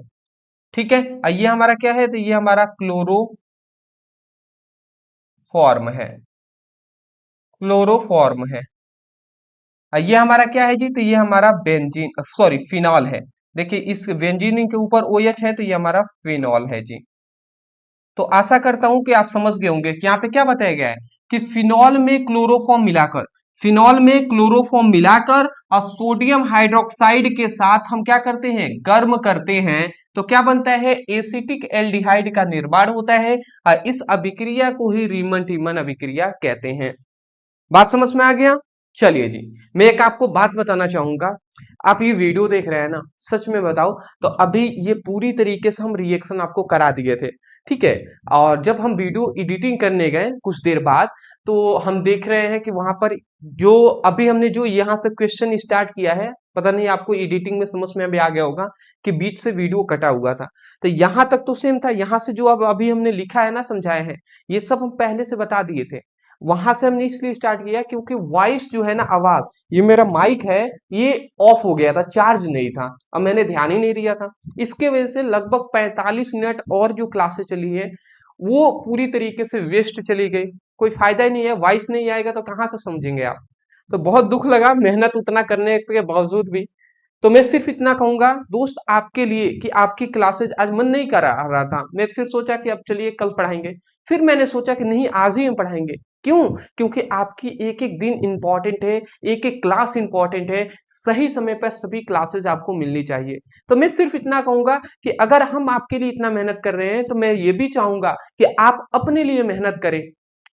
ठीक है, ये हमारा क्या है, तो ये हमारा क्लोरोफॉर्म है, क्लोरोफॉर्म है। ये हमारा क्या है जी, तो ये हमारा बेंजीन, सॉरी फिनॉल है। देखिए इस बेंजीन के ऊपर OH है, तो ये हमारा फिनॉल है जी। तो आशा करता हूं कि आप समझ गए होंगे कि यहाँ पे क्या बताया गया है, कि फिनॉल में क्लोरोफॉर्म मिलाकर, फिनॉल में क्लोरोफॉर्म मिलाकर और सोडियम हाइड्रोक्साइड के साथ हम क्या करते हैं, गर्म करते हैं, तो क्या बनता है, एसिटिक एल्डिहाइड का निर्माण होता है, और इस अभिक्रिया को ही रीमन टीमन अभिक्रिया कहते हैं। बात समझ में आ गया। चलिए जी, मैं एक आपको बात बताना चाहूंगा, आप ये वीडियो देख रहे हैं ना, सच में बताओ तो अभी ये पूरी तरीके से हम रिएक्शन आपको करा दिए थे। ठीक है, और जब हम वीडियो एडिटिंग करने गए कुछ देर बाद, तो हम देख रहे हैं कि वहां पर जो अभी हमने जो यहाँ से क्वेश्चन स्टार्ट किया है, पता नहीं आपको एडिटिंग में समझ में अभी आ गया होगा कि बीच से वीडियो कटा हुआ था, तो यहाँ तक तो सेम था, यहाँ से जो अब अभी हमने लिखा है ना, समझाया है, ये सब हम पहले से बता दिए थे। वहां से हमने इसलिए स्टार्ट किया क्योंकि वॉइस जो है ना, आवाज, ये मेरा माइक है, ये ऑफ हो गया था, चार्ज नहीं था, अब मैंने ध्यान ही नहीं दिया था, इसके वजह से लगभग 45 मिनट और जो क्लासेस चली है वो पूरी तरीके से वेस्ट चली गई, कोई फायदा ही नहीं है, वॉइस नहीं आएगा तो कहाँ से समझेंगे आप। तो बहुत दुख लगा, मेहनत उतना करने के बावजूद भी। तो मैं सिर्फ इतना कहूंगा दोस्त आपके लिए कि आपकी क्लासेज आज मन नहीं कर रहा था, मैं फिर सोचा कि अब चलिए कल पढ़ाएंगे, फिर मैंने सोचा कि नहीं आज ही हम पढ़ाएंगे। क्यों, क्योंकि आपकी एक एक दिन इंपॉर्टेंट है, एक एक क्लास इंपॉर्टेंट है, सही समय पर सभी क्लासेज आपको मिलनी चाहिए। तो मैं सिर्फ इतना कहूंगा कि अगर हम आपके लिए इतना मेहनत कर रहे हैं तो मैं ये भी चाहूंगा कि आप अपने लिए मेहनत करें,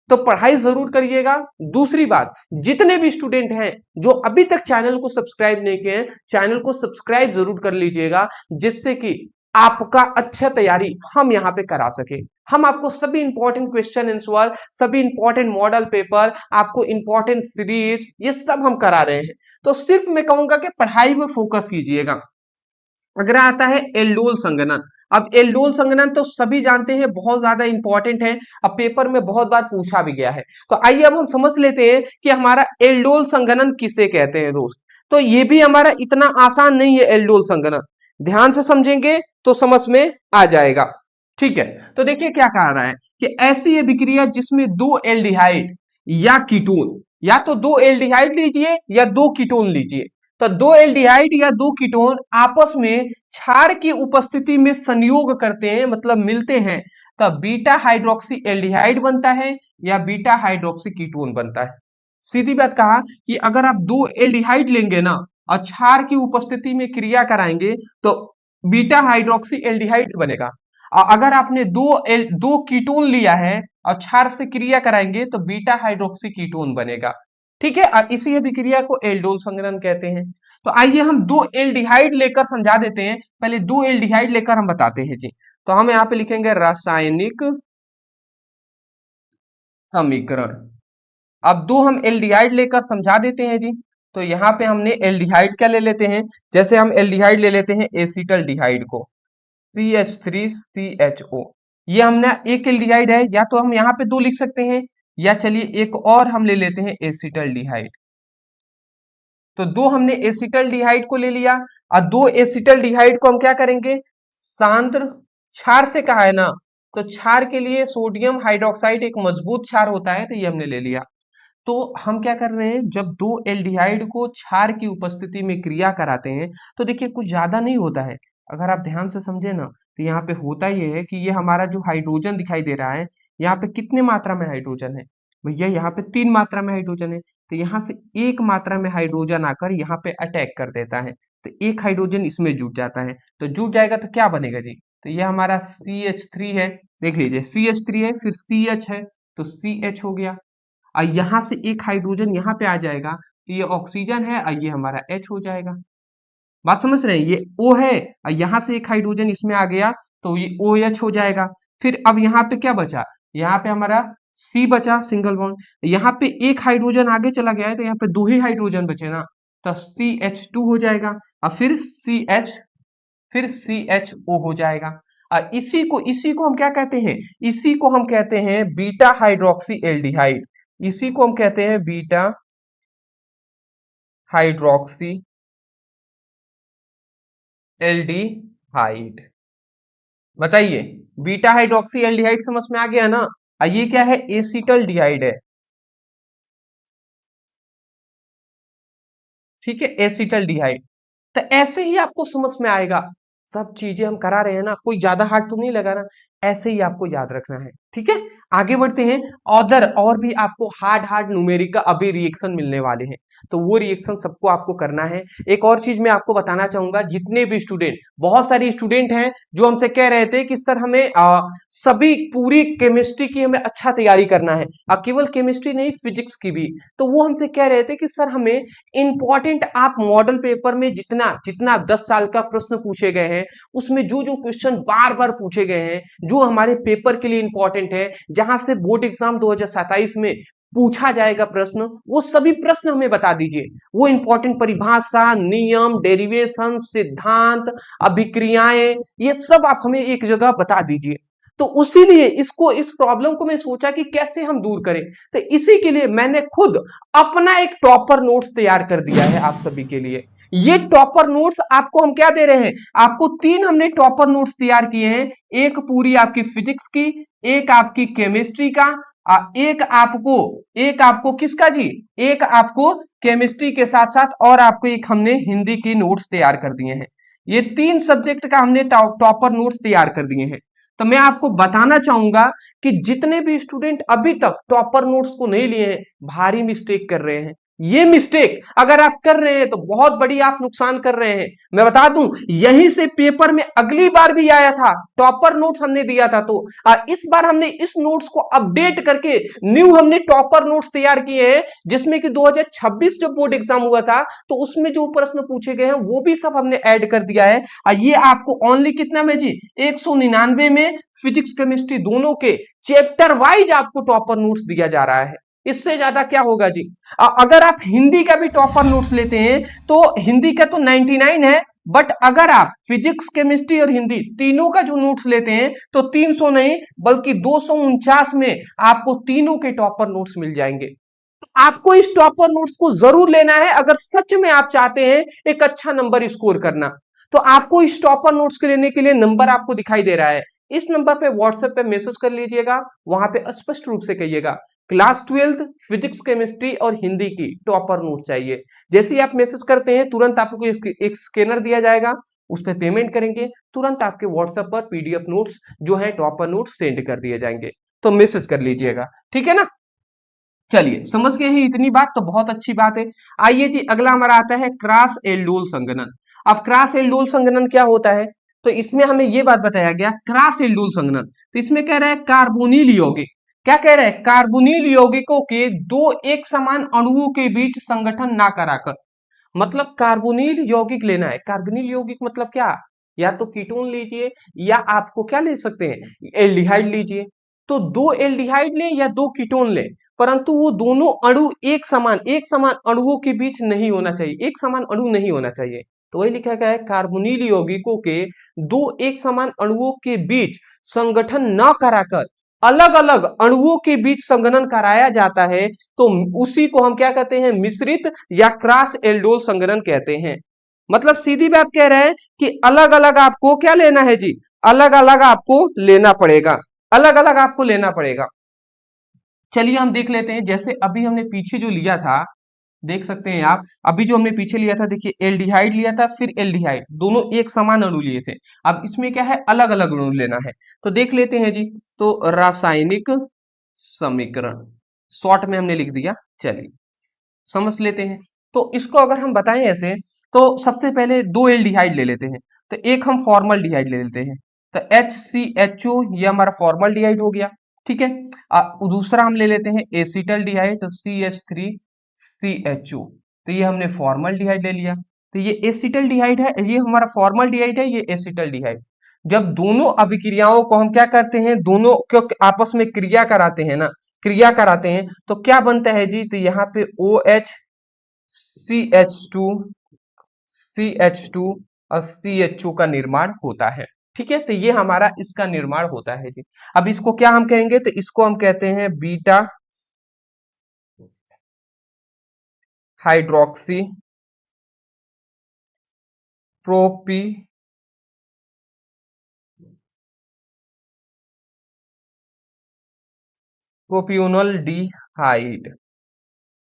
तो पढ़ाई जरूर करिएगा। दूसरी बात, जितने भी स्टूडेंट हैं जो अभी तक चैनल को सब्सक्राइब नहीं किए हैं, चैनल को सब्सक्राइब जरूर कर लीजिएगा, जिससे कि आपका अच्छा तैयारी हम यहाँ पे करा सके। हम आपको सभी इंपॉर्टेंट क्वेश्चन आंसर, सभी इंपॉर्टेंट मॉडल पेपर, आपको इंपॉर्टेंट सीरीज, ये सब हम करा रहे हैं। तो सिर्फ मैं कहूंगा कि पढ़ाई पर फोकस कीजिएगा। अगला आता है एल्डोल संघनन। अब एल्डोल संघनन तो सभी जानते हैं, बहुत ज्यादा इंपॉर्टेंट है, अब पेपर में बहुत बार पूछा भी गया है। तो आइए अब हम समझ लेते हैं कि हमारा एल्डोल संघनन किसे कहते हैं दोस्त। तो ये भी हमारा इतना आसान नहीं है एल्डोल संघनन, ध्यान से समझेंगे तो समझ में आ जाएगा। ठीक है, तो देखिए क्या कह रहा है कि ऐसी अभिक्रिया जिसमें दो एल्डिहाइड या कीटोन, या तो दो एल्डिहाइड लीजिए या दो कीटोन लीजिए, तो दो एल्डिहाइड या दो कीटोन आपस में क्षार की उपस्थिति में संयोग करते हैं, मतलब मिलते हैं, तब बीटा हाइड्रोक्सी एल्डिहाइड बनता है या बीटा हाइड्रोक्सी कीटोन बनता है। सीधी बात कहा कि अगर आप दो एल्डिहाइड लेंगे ना और क्षार की उपस्थिति में क्रिया कराएंगे तो बीटा हाइड्रोक्सी एल्डिहाइड बनेगा, और अगर आपने दो कीटोन लिया है और क्षार से क्रिया कराएंगे तो बीटा हाइड्रोक्सी कीटोन बनेगा। ठीक है, और इसी अभिक्रिया को एल्डोल संघनन कहते हैं। तो आइए हम दो एल्डिहाइड लेकर समझा देते हैं, पहले दो एल्डिहाइड लेकर हम बताते हैं जी। तो हम यहाँ पे लिखेंगे रासायनिक समीकरण। अब दो हम एल्डिहाइड लेकर समझा देते हैं जी। तो यहाँ पे हमने एल्डिहाइड क्या ले लेते हैं, जैसे हम एल्डिहाइड ले लेते हैं एसिटल डिहाइड को, CH3CHO। ये हमने एक एल्डिहाइड है, या तो हम यहाँ पे दो लिख सकते हैं, या चलिए एक और हम ले लेते हैं एसिटल्डिहाइड। तो दो हमने एसिटल्डिहाइड को ले लिया, और दो एसिटल्डिहाइड को हम क्या करेंगे, सांद्र क्षार से कहा है ना, तो क्षार के लिए सोडियम हाइड्रोक्साइड एक मजबूत क्षार होता है, तो ये हमने ले लिया। तो हम क्या कर रहे हैं, जब दो एल्डिहाइड को क्षार की उपस्थिति में क्रिया कराते हैं, तो देखिए कुछ ज्यादा नहीं होता है। अगर आप ध्यान से समझे ना, तो यहाँ पे होता ये है कि ये हमारा जो हाइड्रोजन दिखाई दे रहा है, यहाँ पे कितने मात्रा में हाइड्रोजन है भैया, यहाँ पे 3 मात्रा में हाइड्रोजन है। तो यहाँ से एक मात्रा में हाइड्रोजन आकर यहाँ पे अटैक कर देता है, तो एक हाइड्रोजन इसमें जुट जाता है। तो जुट जाएगा तो क्या बनेगा जी, तो ये हमारा CH3 है। देख लीजिए CH3 है, फिर CH है, तो CH हो गया। और यहाँ से एक हाइड्रोजन यहाँ पे आ जाएगा, तो ये ऑक्सीजन है, और ये हमारा H हो जाएगा। बात समझ रहे हैं, ये O है, और यहाँ से एक हाइड्रोजन इसमें आ गया, तो ये OH हो जाएगा। फिर अब यहाँ पे क्या बचा, यहाँ पे हमारा C बचा, सिंगल बॉन्ड। यहाँ पे एक हाइड्रोजन आगे चला गया है, तो यहाँ पे दो ही हाइड्रोजन बचे ना, तो CH2 हो जाएगा, और फिर CH, फिर CHO हो जाएगा। और इसी को हम क्या कहते हैं, इसी को हम कहते हैं बीटा हाइड्रोक्सी एल्डिहाइड। इसी को हम कहते हैं बीटा हाइड्रोक्सी एल्डिहाइड। बताइए, बीटा हाइड्रोक्सी एल्डिहाइड समझ में आ गया ना। ये क्या है, एसिटल्डिहाइड है, ठीक है, एसिटल्डिहाइड। तो ऐसे ही आपको समझ में आएगा, सब चीजें हम करा रहे हैं ना, कोई ज्यादा हार्ड तो नहीं लगा ना, ऐसे ही आपको याद रखना है, ठीक है। आगे बढ़ते हैं, अदर और भी आपको हार्ड हार्ड न्यूमेरिक का अभी रिएक्शन मिलने वाले हैं, तो वो रिएक्शन सबको आपको करना है। एक और चीज मैं आपको बताना चाहूंगा, जितने भी स्टूडेंट, बहुत सारे स्टूडेंट हैं जो हमसे कह रहे थे कि सर हमें सभी पूरी केमिस्ट्री की हमें अच्छा तैयारी करना है, केवल केमिस्ट्री नहीं फिजिक्स की भी। तो वो हमसे कह रहे थे कि सर हमें इंपॉर्टेंट आप मॉडल पेपर में जितना जितना 10 साल का प्रश्न पूछे गए हैं, उसमें जो जो क्वेश्चन बार बार पूछे गए हैं, जो हमारे पेपर के लिए इंपॉर्टेंट है, जहां से बोर्ड एग्जाम 2027 में पूछा जाएगा प्रश्न, वो सभी प्रश्न हमें बता दीजिए। वो इंपॉर्टेंट परिभाषा, नियम, डेरिवेशन, सिद्धांत, अभिक्रियाएं, ये सब आप हमें एक जगह बता दीजिए। तो उसीलिए इस प्रॉब्लम को मैं सोचा कि कैसे हम दूर करें, तो इसी के लिए मैंने खुद अपना एक टॉपर नोट्स तैयार कर दिया है आप सभी के लिए। ये टॉपर नोट्स आपको हम क्या दे रहे हैं, आपको 3 हमने टॉपर नोट्स तैयार किए हैं। एक पूरी आपकी फिजिक्स की, एक आपकी केमिस्ट्री का, एक आपको किसका जी, एक आपको केमिस्ट्री के साथ साथ और आपको एक हमने हिंदी की नोट्स तैयार कर दिए हैं। ये 3 सब्जेक्ट का हमने टॉपर नोट्स तैयार कर दिए हैं। तो मैं आपको बताना चाहूंगा कि जितने भी स्टूडेंट अभी तक टॉपर नोट्स को नहीं लिए हैं, भारी मिस्टेक कर रहे हैं। ये मिस्टेक अगर आप कर रहे हैं तो बहुत बड़ी आप नुकसान कर रहे हैं। मैं बता दूं, यहीं से पेपर में अगली बार भी आया था, टॉपर नोट्स हमने दिया था, तो इस बार हमने इस नोट्स को अपडेट करके न्यू हमने टॉपर नोट्स तैयार किए हैं, जिसमें कि 2026 जब बोर्ड एग्जाम हुआ था, तो उसमें जो प्रश्न पूछे गए हैं वो भी सब हमने ऐड कर दिया है। ये आपको ओनली कितना में जी, 199 में फिजिक्स केमिस्ट्री दोनों के चैप्टर वाइज आपको टॉपर नोट्स दिया जा रहा है। इससे ज्यादा क्या होगा जी। अगर आप हिंदी का भी टॉपर नोट्स लेते हैं, तो हिंदी का तो 99 है, बट अगर आप फिजिक्स केमिस्ट्री और हिंदी तीनों का जो नोट्स लेते हैं, तो 300 नहीं बल्कि 249 में आपको तीनों के टॉपर नोट्स मिल जाएंगे। तो आपको इस टॉपर नोट्स को जरूर लेना है अगर सच में आप चाहते हैं एक अच्छा नंबर स्कोर करना। तो आपको इस टॉपर नोट्स के लेने के लिए नंबर आपको दिखाई दे रहा है, इस नंबर पे व्हाट्सएप पे मैसेज कर लीजिएगा। वहां पे स्पष्ट रूप से कहिएगा क्लास 12 फिजिक्स केमिस्ट्री और हिंदी की टॉपर नोट चाहिए। जैसे ही आप मैसेज करते हैं, तुरंत आपको एक स्कैनर दिया जाएगा, उस पर पेमेंट करेंगे, तुरंत आपके व्हाट्सएप पर पीडीएफ नोट्स जो है टॉपर नोट्स सेंड कर दिए जाएंगे। तो मैसेज कर लीजिएगा, ठीक है ना। चलिए, समझ गए हैं इतनी बात, तो बहुत अच्छी बात है। आइए जी, अगला हमारा आता है क्रॉस एल्डोल संघनन। अब क्रॉस एल्डोल संघनन क्या होता है, तो इसमें हमें यह बात बताया गया क्रॉस एल्डोल संघनन, तो इसमें कह रहा है कार्बोनिल यौगिक, क्या कह रहा है, कार्बोनिल यौगिकों के दो एक समान अणुओं के बीच संगठन ना कराकर, मतलब कार्बोनिल यौगिक लेना है। कार्बोनिल यौगिक मतलब क्या, या तो कीटोन लीजिए, या आपको क्या ले सकते हैं, एल्डिहाइड लीजिए। तो दो एल्डिहाइड लें या दो कीटोन लें, परंतु वो दोनों अणु एक समान अणुओं के बीच नहीं होना चाहिए, एक समान अणु नहीं होना चाहिए। तो वही लिखा गया है कार्बोनिल यौगिकों के दो एक समान अणुओं के बीच संगठन न कराकर अलग अलग अणुओं के बीच संघनन कराया जाता है तो उसी को हम क्या कहते हैं, मिश्रित या क्रॉस एल्डोल संघनन कहते हैं। मतलब सीधी बात कह रहे हैं कि अलग अलग आपको क्या लेना है जी, अलग अलग आपको लेना पड़ेगा, अलग अलग आपको लेना पड़ेगा। चलिए हम देख लेते हैं, जैसे अभी हमने पीछे जो लिया था, देख सकते हैं आप, अभी जो हमने पीछे लिया था, देखिए एल्डिहाइड लिया था फिर एल्डिहाइड, दोनों एक समान अणु लिए थे। अब इसमें क्या है, अलग अलग अणु लेना है। तो देख लेते हैं जी, तो रासायनिक समीकरण शॉर्ट में हमने लिख दिया, चलिए समझ लेते हैं। तो इसको अगर हम बताएं ऐसे, तो सबसे पहले दो एल्डिहाइड ले लेते हैं, तो एक हम फॉर्मल्डिहाइड ले लेते हैं, तो HCHO ये हमारा फॉर्मल्डिहाइड हो गया, ठीक है। दूसरा हम ले लेते हैं एसिटल्डिहाइड, तो CH3CHO, तो ये हमने फॉर्मल्डिहाइड ले लिया। तो ये एसिटल्डिहाइड है, ये हमारा फॉर्मल्डिहाइड है, ये एसिटल्डिहाइड। जब दोनों अभिक्रियाओं को हम क्या करते हैं, दोनों को आपस में क्रिया कराते हैं ना, क्रिया कराते हैं, तो क्या बनता है जी, तो यहाँ पे OH CH2 CH2 और CHO का निर्माण होता है, ठीक है। तो ये हमारा इसका निर्माण होता है जी। अब इसको क्या हम कहेंगे, तो इसको हम कहते हैं बीटा हाइड्रोक्सी प्रोपियोनल डिहाइड,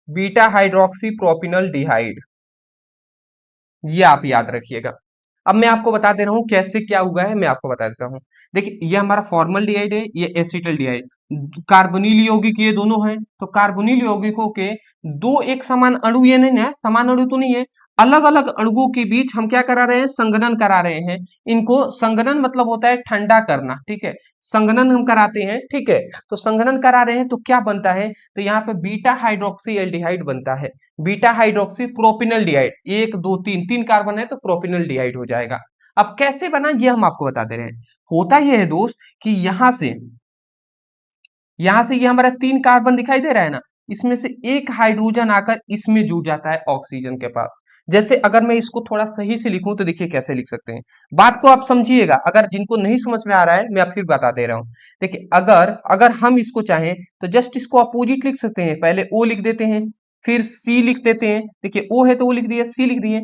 बीटा हाइड्रोक्सी प्रोपिनल डिहाइड, ये आप याद रखिएगा। अब मैं आपको बता दे रहा हूं कैसे क्या हुआ है, मैं आपको बता देता हूं। देखिए ये हमारा फॉर्मल्डिहाइड है, ये एसिटल्डिहाइड, कार्बोनिल यौगिक ये दोनों हैं। तो कार्बोनिल यौगिकों के दो एक समान अणु, ये नहीं है समान अणु तो नहीं है, अलग अलग अणुओं के बीच हम क्या करा रहे हैं, संघनन करा रहे हैं। इनको संघनन मतलब होता है ठंडा करना, ठीक है, संघनन हम कराते हैं, ठीक है। तो संघनन करा रहे हैं तो क्या बनता है, तो यहाँ पे बीटा हाइड्रोक्सी एल्डिहाइड बनता है, बीटा हाइड्रोक्सी प्रोपिनल डिहाइड, एक दो तीन, तीन कार्बन है तो प्रोपिनल डिहाइड हो जाएगा। अब कैसे बना ये हम आपको बता दे रहे हैं। होता यह है दोस्त कि यहां से ये हमारा तीन कार्बन दिखाई दे रहा है ना, इसमें से एक हाइड्रोजन आकर इसमें जुड़ जाता है ऑक्सीजन के पास। जैसे अगर मैं इसको थोड़ा सही से लिखूं तो देखिए कैसे लिख सकते हैं, बात को आप समझिएगा, अगर जिनको नहीं समझ में आ रहा है मैं फिर बता दे रहा हूं। देखिए अगर अगर हम इसको चाहें तो जस्ट इसको अपोजिट लिख सकते हैं, पहले O लिख देते हैं फिर C लिख देते हैं। देखिए O है तो O लिख दिया, C लिख दिए,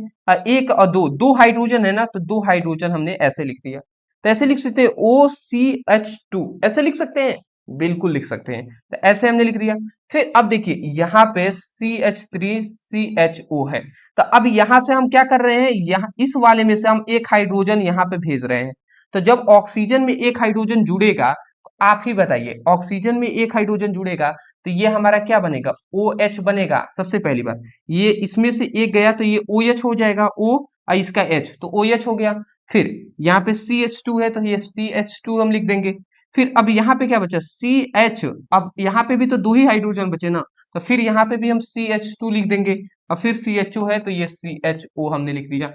एक और दो, दो हाइड्रोजन है ना, तो दो हाइड्रोजन हमने ऐसे लिख दिया। तो ऐसे लिख सकते हैं OCH2, ऐसे लिख सकते हैं, बिल्कुल लिख सकते हैं। तो ऐसे हमने लिख दिया। फिर अब देखिए यहाँ पे CH3CHO है, तो अब यहां से हम क्या कर रहे हैं, यहाँ इस वाले में से हम एक हाइड्रोजन यहाँ पे भेज रहे हैं। तो जब ऑक्सीजन में एक हाइड्रोजन जुड़ेगा, तो आप ही बताइए, ऑक्सीजन में एक हाइड्रोजन जुड़ेगा तो ये हमारा क्या बनेगा, OH बनेगा। सबसे पहली बात, ये इसमें से एक गया तो ये OH हो जाएगा, O और इसका H, तो OH हो गया। फिर यहाँ पे CH2 है तो ये CH2 हम लिख देंगे। फिर अब यहाँ पे क्या बचा, CH, अब यहाँ पे भी तो दो ही हाइड्रोजन बचे ना, तो फिर यहाँ पे भी हम CH2 लिख देंगे, और फिर CHO है तो ये CHO हमने लिख दिया।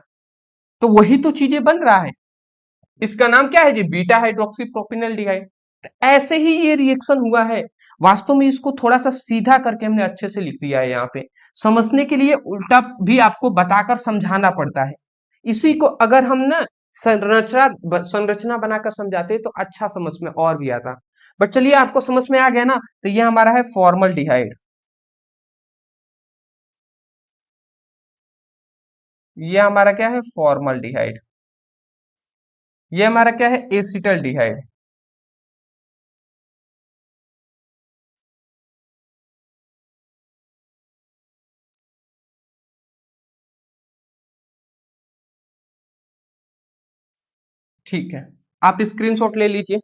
तो वही तो चीजें बन रहा है, इसका नाम क्या है जी, बीटा हाइड्रोक्सी प्रोपिनल डिहाइड। ऐसे ही ये रिएक्शन हुआ है। वास्तव में इसको थोड़ा सा सीधा करके हमने अच्छे से लिख दिया है, यहाँ पे समझने के लिए उल्टा भी आपको बताकर समझाना पड़ता है। इसी को अगर हम ना संरचना संरचना बनाकर समझाते तो अच्छा समझ में और भी आता। बट चलिए आपको समझ में आ गया ना, तो ये हमारा है फॉर्मल्डिहाइड, ये हमारा क्या है फॉर्मल्डिहाइड, ये हमारा क्या है एसिटल्डिहाइड। ठीक है, आप स्क्रीनशॉट ले लीजिए।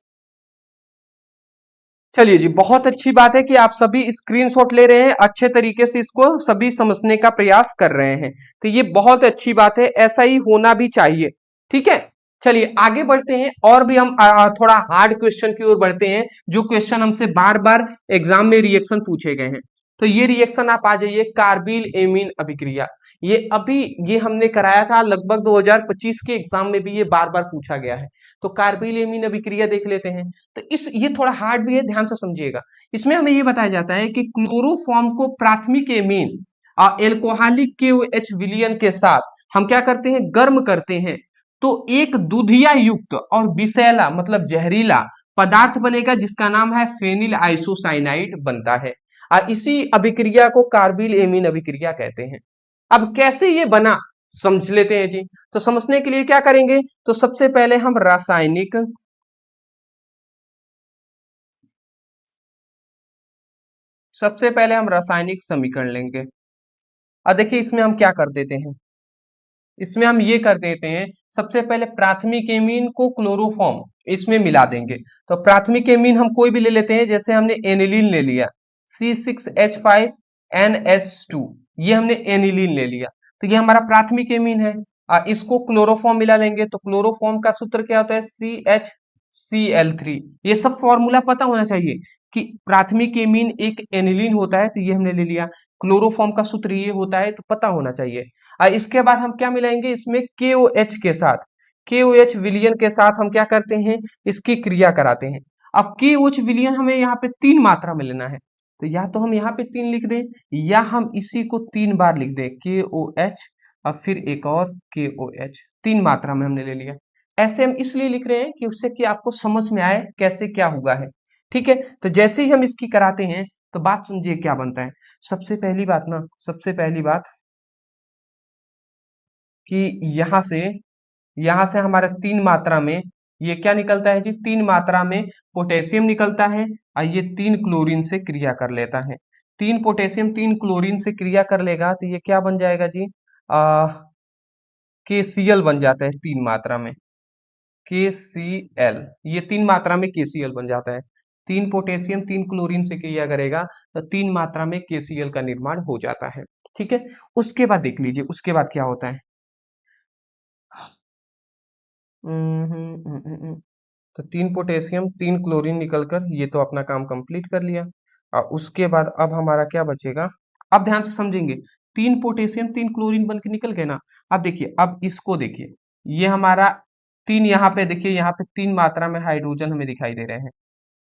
चलिए जी, बहुत अच्छी बात है कि आप सभी स्क्रीनशॉट ले रहे हैं, अच्छे तरीके से इसको सभी समझने का प्रयास कर रहे हैं, तो ये बहुत अच्छी बात है, ऐसा ही होना भी चाहिए, ठीक है। चलिए आगे बढ़ते हैं, और भी हम थोड़ा हार्ड क्वेश्चन की ओर बढ़ते हैं, जो क्वेश्चन हमसे बार बार एग्जाम में रिएक्शन पूछे गए हैं। तो ये रिएक्शन आप आ जाइए, कार्बिल एमीन अभिक्रिया, ये अभी ये हमने कराया था, लगभग 2025 के एग्जाम में भी ये बार बार पूछा गया है। तो कार्बिल एमीन अभिक्रिया देख लेते हैं। तो इस ये थोड़ा हार्ड भी है, ध्यान से समझिएगा। इसमें हमें ये बताया जाता है कि क्लोरोफॉर्म को प्राथमिक एमीन और एल्कोहलिक KOH विलयन के साथ हम क्या करते हैं, गर्म करते हैं। तो एक दूधिया युक्त और विषैला मतलब जहरीला पदार्थ बनेगा जिसका नाम है फेनिल आइसोसाइनाइड बनता है। इसी अभिक्रिया को कार्बिल एमीन अभिक्रिया कहते हैं। अब कैसे ये बना समझ लेते हैं जी। तो समझने के लिए क्या करेंगे, तो सबसे पहले हम रासायनिक समीकरण लेंगे। अब देखिए इसमें हम क्या कर देते हैं, इसमें हम ये कर देते हैं, सबसे पहले प्राथमिक एमीन को क्लोरोफॉर्म इसमें मिला देंगे। तो प्राथमिक एमीन हम कोई भी ले लेते हैं, जैसे हमने एनिलीन ले लिया C6H5NH2, ये हमने एनिलीन ले लिया, तो ये हमारा प्राथमिक एमीन है। इसको क्लोरोफॉर्म मिला लेंगे, तो क्लोरोफॉर्म का सूत्र क्या होता है, CHCl3। ये सब फॉर्मूला पता होना चाहिए कि प्राथमिक एमीन एक एनिलीन होता है, तो ये हमने ले लिया। क्लोरोफॉर्म का सूत्र ये होता है, तो पता होना चाहिए। इसके बाद हम क्या मिलाएंगे इसमें, KOH के साथ, KOH विलियन के साथ हम क्या करते हैं, इसकी क्रिया कराते हैं। अब KOH विलियन हमें यहाँ पे 3 मात्रा में लेना है, तो या तो हम यहाँ पे 3 लिख दें, या हम इसी को 3 बार लिख दें, KOH अब फिर एक और KOH, 3 मात्रा में हमने ले लिया। ऐसे हम इसलिए लिख रहे हैं कि उससे कि आपको समझ में आए कैसे क्या हुआ है। ठीक है, तो जैसे ही हम इसकी कराते हैं तो बात समझिए क्या बनता है। सबसे पहली बात कि यहां से हमारे 3 मात्रा में ये क्या निकलता है जी, 3 मात्रा में पोटेशियम निकलता है, और ये 3 क्लोरीन से क्रिया कर लेता है। 3 पोटेशियम 3 क्लोरीन से क्रिया कर लेगा, तो ये क्या बन जाएगा जी, KCl बन जाता है 3 मात्रा में, KCl, ये 3 मात्रा में KCl बन जाता है। 3 पोटेशियम 3 क्लोरीन से क्रिया करेगा, तो 3 मात्रा में KCl का निर्माण हो जाता है। ठीक है, उसके बाद देख लीजिए उसके बाद क्या होता है। तो 3 पोटेशियम 3 क्लोरीन निकलकर ये तो अपना काम कंप्लीट कर लिया। और उसके बाद अब हमारा क्या बचेगा, अब ध्यान से समझेंगे, 3 पोटेशियम 3 क्लोरीन बन के निकल गए ना। अब देखिए, अब इसको देखिए, ये हमारा 3, यहाँ पे देखिए, यहाँ पे 3 मात्रा में हाइड्रोजन हमें दिखाई दे रहे हैं,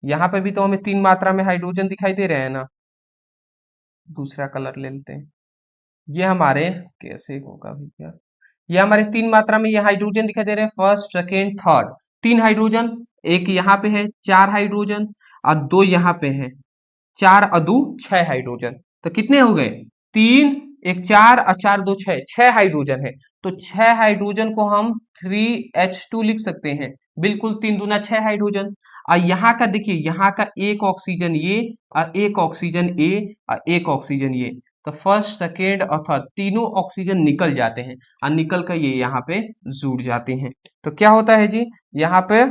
यहाँ पे भी तो हमें 3 मात्रा में हाइड्रोजन दिखाई दे रहे हैं ना। दूसरा कलर ले लेते हैं, ये हमारे कैसे होगा भैया, ये हमारे 3 मात्रा में ये हाइड्रोजन दिखाई दे रहे हैं, फर्स्ट सेकेंड थर्ड, 3 हाइड्रोजन, एक यहाँ पे है 4 हाइड्रोजन, और 2 यहाँ पे है, 4 और 2 6 हाइड्रोजन। तो कितने हो गए, 3, एक 4 और 4 2 6, 6 हाइड्रोजन है। तो 6 हाइड्रोजन को हम 3H2 लिख सकते हैं, बिल्कुल 3 दूना 6 हाइड्रोजन। और यहाँ का देखिए, यहाँ का एक ऑक्सीजन ये, और एक ऑक्सीजन ए, और एक ऑक्सीजन ये, तो फर्स्ट सेकेंड और थर्ड तीनों ऑक्सीजन निकल जाते हैं, और निकल कर ये यहाँ पे जुड़ जाते हैं। तो क्या होता है जी, यहाँ पे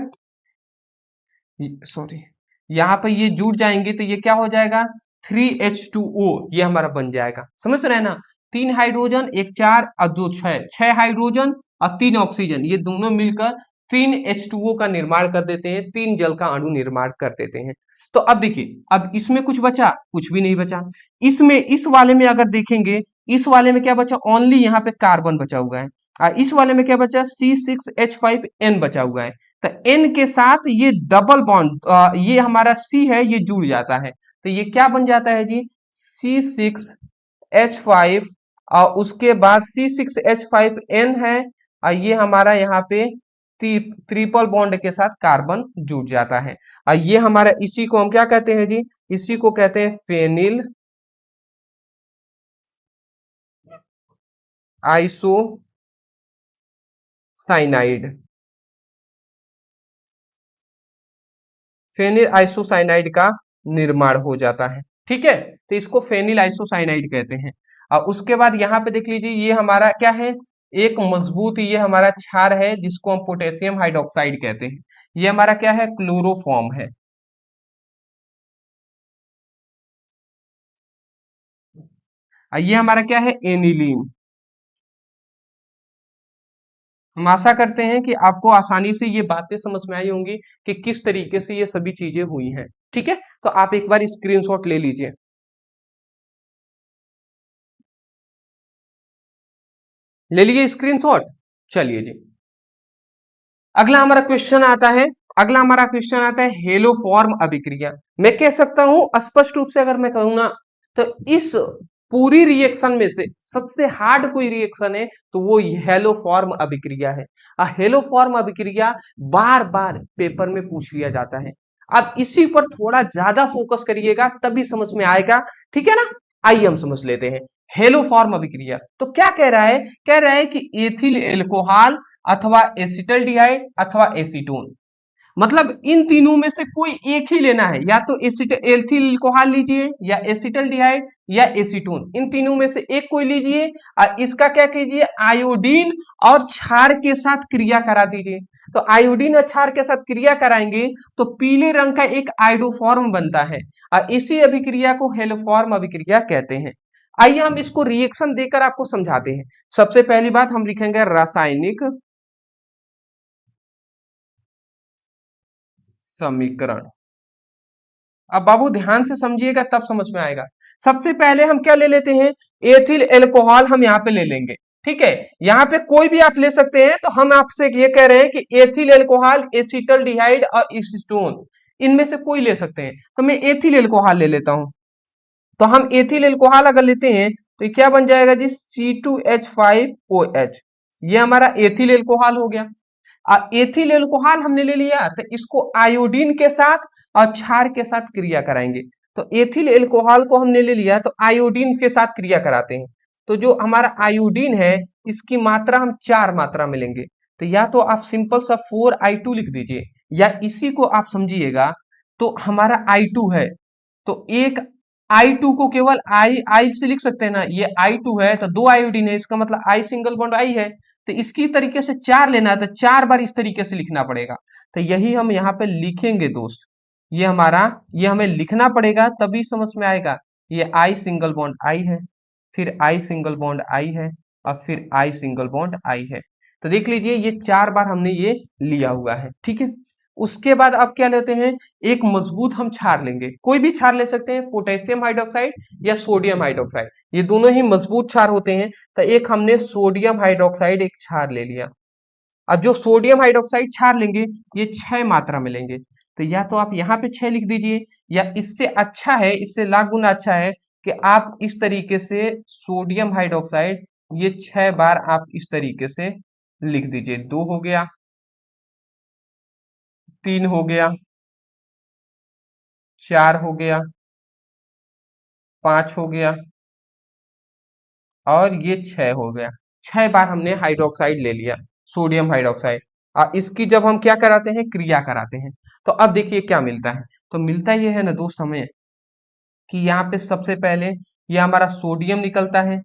सॉरी, यहाँ पे ये जुड़ जाएंगे, तो ये क्या हो जाएगा, 3H2O, ये हमारा बन जाएगा। समझ रहे हैं ना, 3 हाइड्रोजन, एक 4 और 2 6, 6 हाइड्रोजन और 3 ऑक्सीजन, ये दोनों मिलकर 3H2O का निर्माण कर देते हैं, 3 जल का अणु निर्माण कर देते हैं। तो अब देखिए, अब इसमें कुछ बचा, कुछ भी नहीं बचा। इसमें इस वाले में अगर देखेंगे, इस वाले में क्या बचा, ओनली यहाँ पे कार्बन बचा हुआ है, और इस वाले में क्या बचा, C6H5N बचा हुआ है। तो N के साथ ये डबल बॉन्ड, ये हमारा C है, ये जुड़ जाता है, तो ये क्या बन जाता है जी, C6H5, और उसके बाद C6H5N है, और ये हमारा यहाँ पे ट्रिपल बॉन्ड के साथ कार्बन जुड़ जाता है। और ये हमारा, इसी को हम क्या कहते हैं जी, इसी को कहते हैं फेनिल आइसोसाइनाइड, फेनिल आइसोसाइनाइड का निर्माण हो जाता है। ठीक है, तो इसको फेनिल आइसोसाइनाइड कहते हैं। और उसके बाद यहाँ पे देख लीजिए, ये हमारा क्या है, एक मजबूत ये हमारा क्षार है जिसको हम पोटेशियम हाइड्रोक्साइड कहते हैं। ये हमारा क्या है, क्लोरोफॉर्म है। और ये हमारा क्या है, एनिलीन। हम आशा करते हैं कि आपको आसानी से ये बातें समझ में आई होंगी कि किस तरीके से ये सभी चीजें हुई हैं। ठीक है, तो आप एक बार स्क्रीनशॉट ले लीजिए, ले लीजिए स्क्रीनशॉट। चलिए जी, अगला हमारा क्वेश्चन आता है, हेलोफॉर्म अभिक्रिया। मैं कह सकता हूं स्पष्ट रूप से, अगर मैं कहूँ ना, तो इस पूरी रिएक्शन में से सबसे हार्ड कोई रिएक्शन है तो वो हेलोफॉर्म अभिक्रिया है। हेलोफॉर्म अभिक्रिया बार बार पेपर में पूछ लिया जाता है। अब इसी पर थोड़ा ज्यादा फोकस करिएगा तभी समझ में आएगा, ठीक है ना। आइए हम समझ लेते हैं हेलो फॉर्म अभिक्रिया। तो क्या कह रहा है कि एथिल एल्कोहल अथवा एसिटल्डिहाइड अथवा एसीटोन, मतलब इन तीनों में से कोई एक ही लेना है, या तो एथिल अल्कोहल लीजिए या एसिटल्डिहाइड या एसीटोन, इन तीनों में से एक कोई लीजिए और इसका क्या कीजिए, आयोडीन और क्षार के साथ क्रिया करा दीजिए। तो आयोडीन और क्षार के साथ क्रिया कराएंगे तो पीले रंग का एक आयोडोफॉर्म बनता है और इसी अभिक्रिया को हेलोफॉर्म अभिक्रिया कहते हैं। आइए हम इसको रिएक्शन देकर आपको समझाते हैं। सबसे पहली बात हम लिखेंगे रासायनिक समीकरण। अब बाबू ध्यान से समझिएगा तब समझ में आएगा। सबसे पहले हम क्या ले लेते हैं, एथिल एल्कोहल हम यहाँ पे ले लेंगे, ठीक है। यहाँ पे कोई भी आप ले सकते हैं, तो हम आपसे ये कह रहे हैं कि एथिल एल्कोहल, एसिटल्डिहाइड और एसीटोन, इनमें से कोई ले सकते हैं। तो मैं एथिल एल्कोहल ले लेता हूं। तो हम एथिल एल्कोहल अगर लेते हैं तो ये क्या बन जाएगा जी, C2H5OH, ये हमारा एथिल एल्कोहल हो गया। एथिल एल्कोहल हमने ले लिया तो इसको आयोडीन के साथ और क्षार के साथ क्रिया कराएंगे। तो एथिल एल्कोहल को हमने ले लिया तो आयोडीन के साथ क्रिया कराते हैं। तो जो हमारा आयोडीन है इसकी मात्रा हम 4 मात्रा में लेंगे। तो या तो आप सिंपल सा 4I2 लिख दीजिए, या इसी को आप समझिएगा तो हमारा I2 है, तो एक I2 को केवल आई से लिख सकते हैं ना, ये I2 है तो 2 आयोडीन है, इसका मतलब I सिंगल बॉन्ड I है। तो इसकी तरीके से 4 लेना है तो 4 बार इस तरीके से लिखना पड़ेगा। तो यही हम यहाँ पे लिखेंगे दोस्त, ये हमारा, ये हमें लिखना पड़ेगा तभी समझ में आएगा। ये I सिंगल बॉन्ड I है, फिर I सिंगल बॉन्ड I है और फिर I सिंगल बॉन्ड I है। तो देख लीजिए ये 4 बार हमने ये लिया हुआ है, ठीक है। उसके बाद अब क्या लेते हैं, एक मजबूत हम क्षार लेंगे, कोई भी क्षार ले सकते हैं, पोटेशियम हाइड्रोक्साइड या सोडियम हाइड्रोक्साइड, ये दोनों ही मजबूत क्षार होते हैं। तो एक हमने सोडियम हाइड्रोक्साइड एक क्षार ले लिया। अब जो सोडियम हाइड्रोक्साइड क्षार लेंगे ये 6 मात्रा में लेंगे। तो या तो आप यहाँ पे 6 लिख दीजिए, या इससे अच्छा है, इससे लाख गुना अच्छा है कि आप इस तरीके से सोडियम हाइड्रोक्साइड ये 6 बार आप इस तरीके से लिख दीजिए। 2 हो गया, 3 हो गया, 4 हो गया, 5 हो गया और ये 6 हो गया। 6 बार हमने हाइड्रोक्साइड ले लिया, सोडियम हाइड्रोक्साइड। और इसकी जब हम क्या कराते हैं, क्रिया कराते हैं, तो अब देखिए क्या मिलता है। तो मिलता ये है ना दोस्त हमें कि यहाँ पे सबसे पहले ये हमारा सोडियम निकलता है,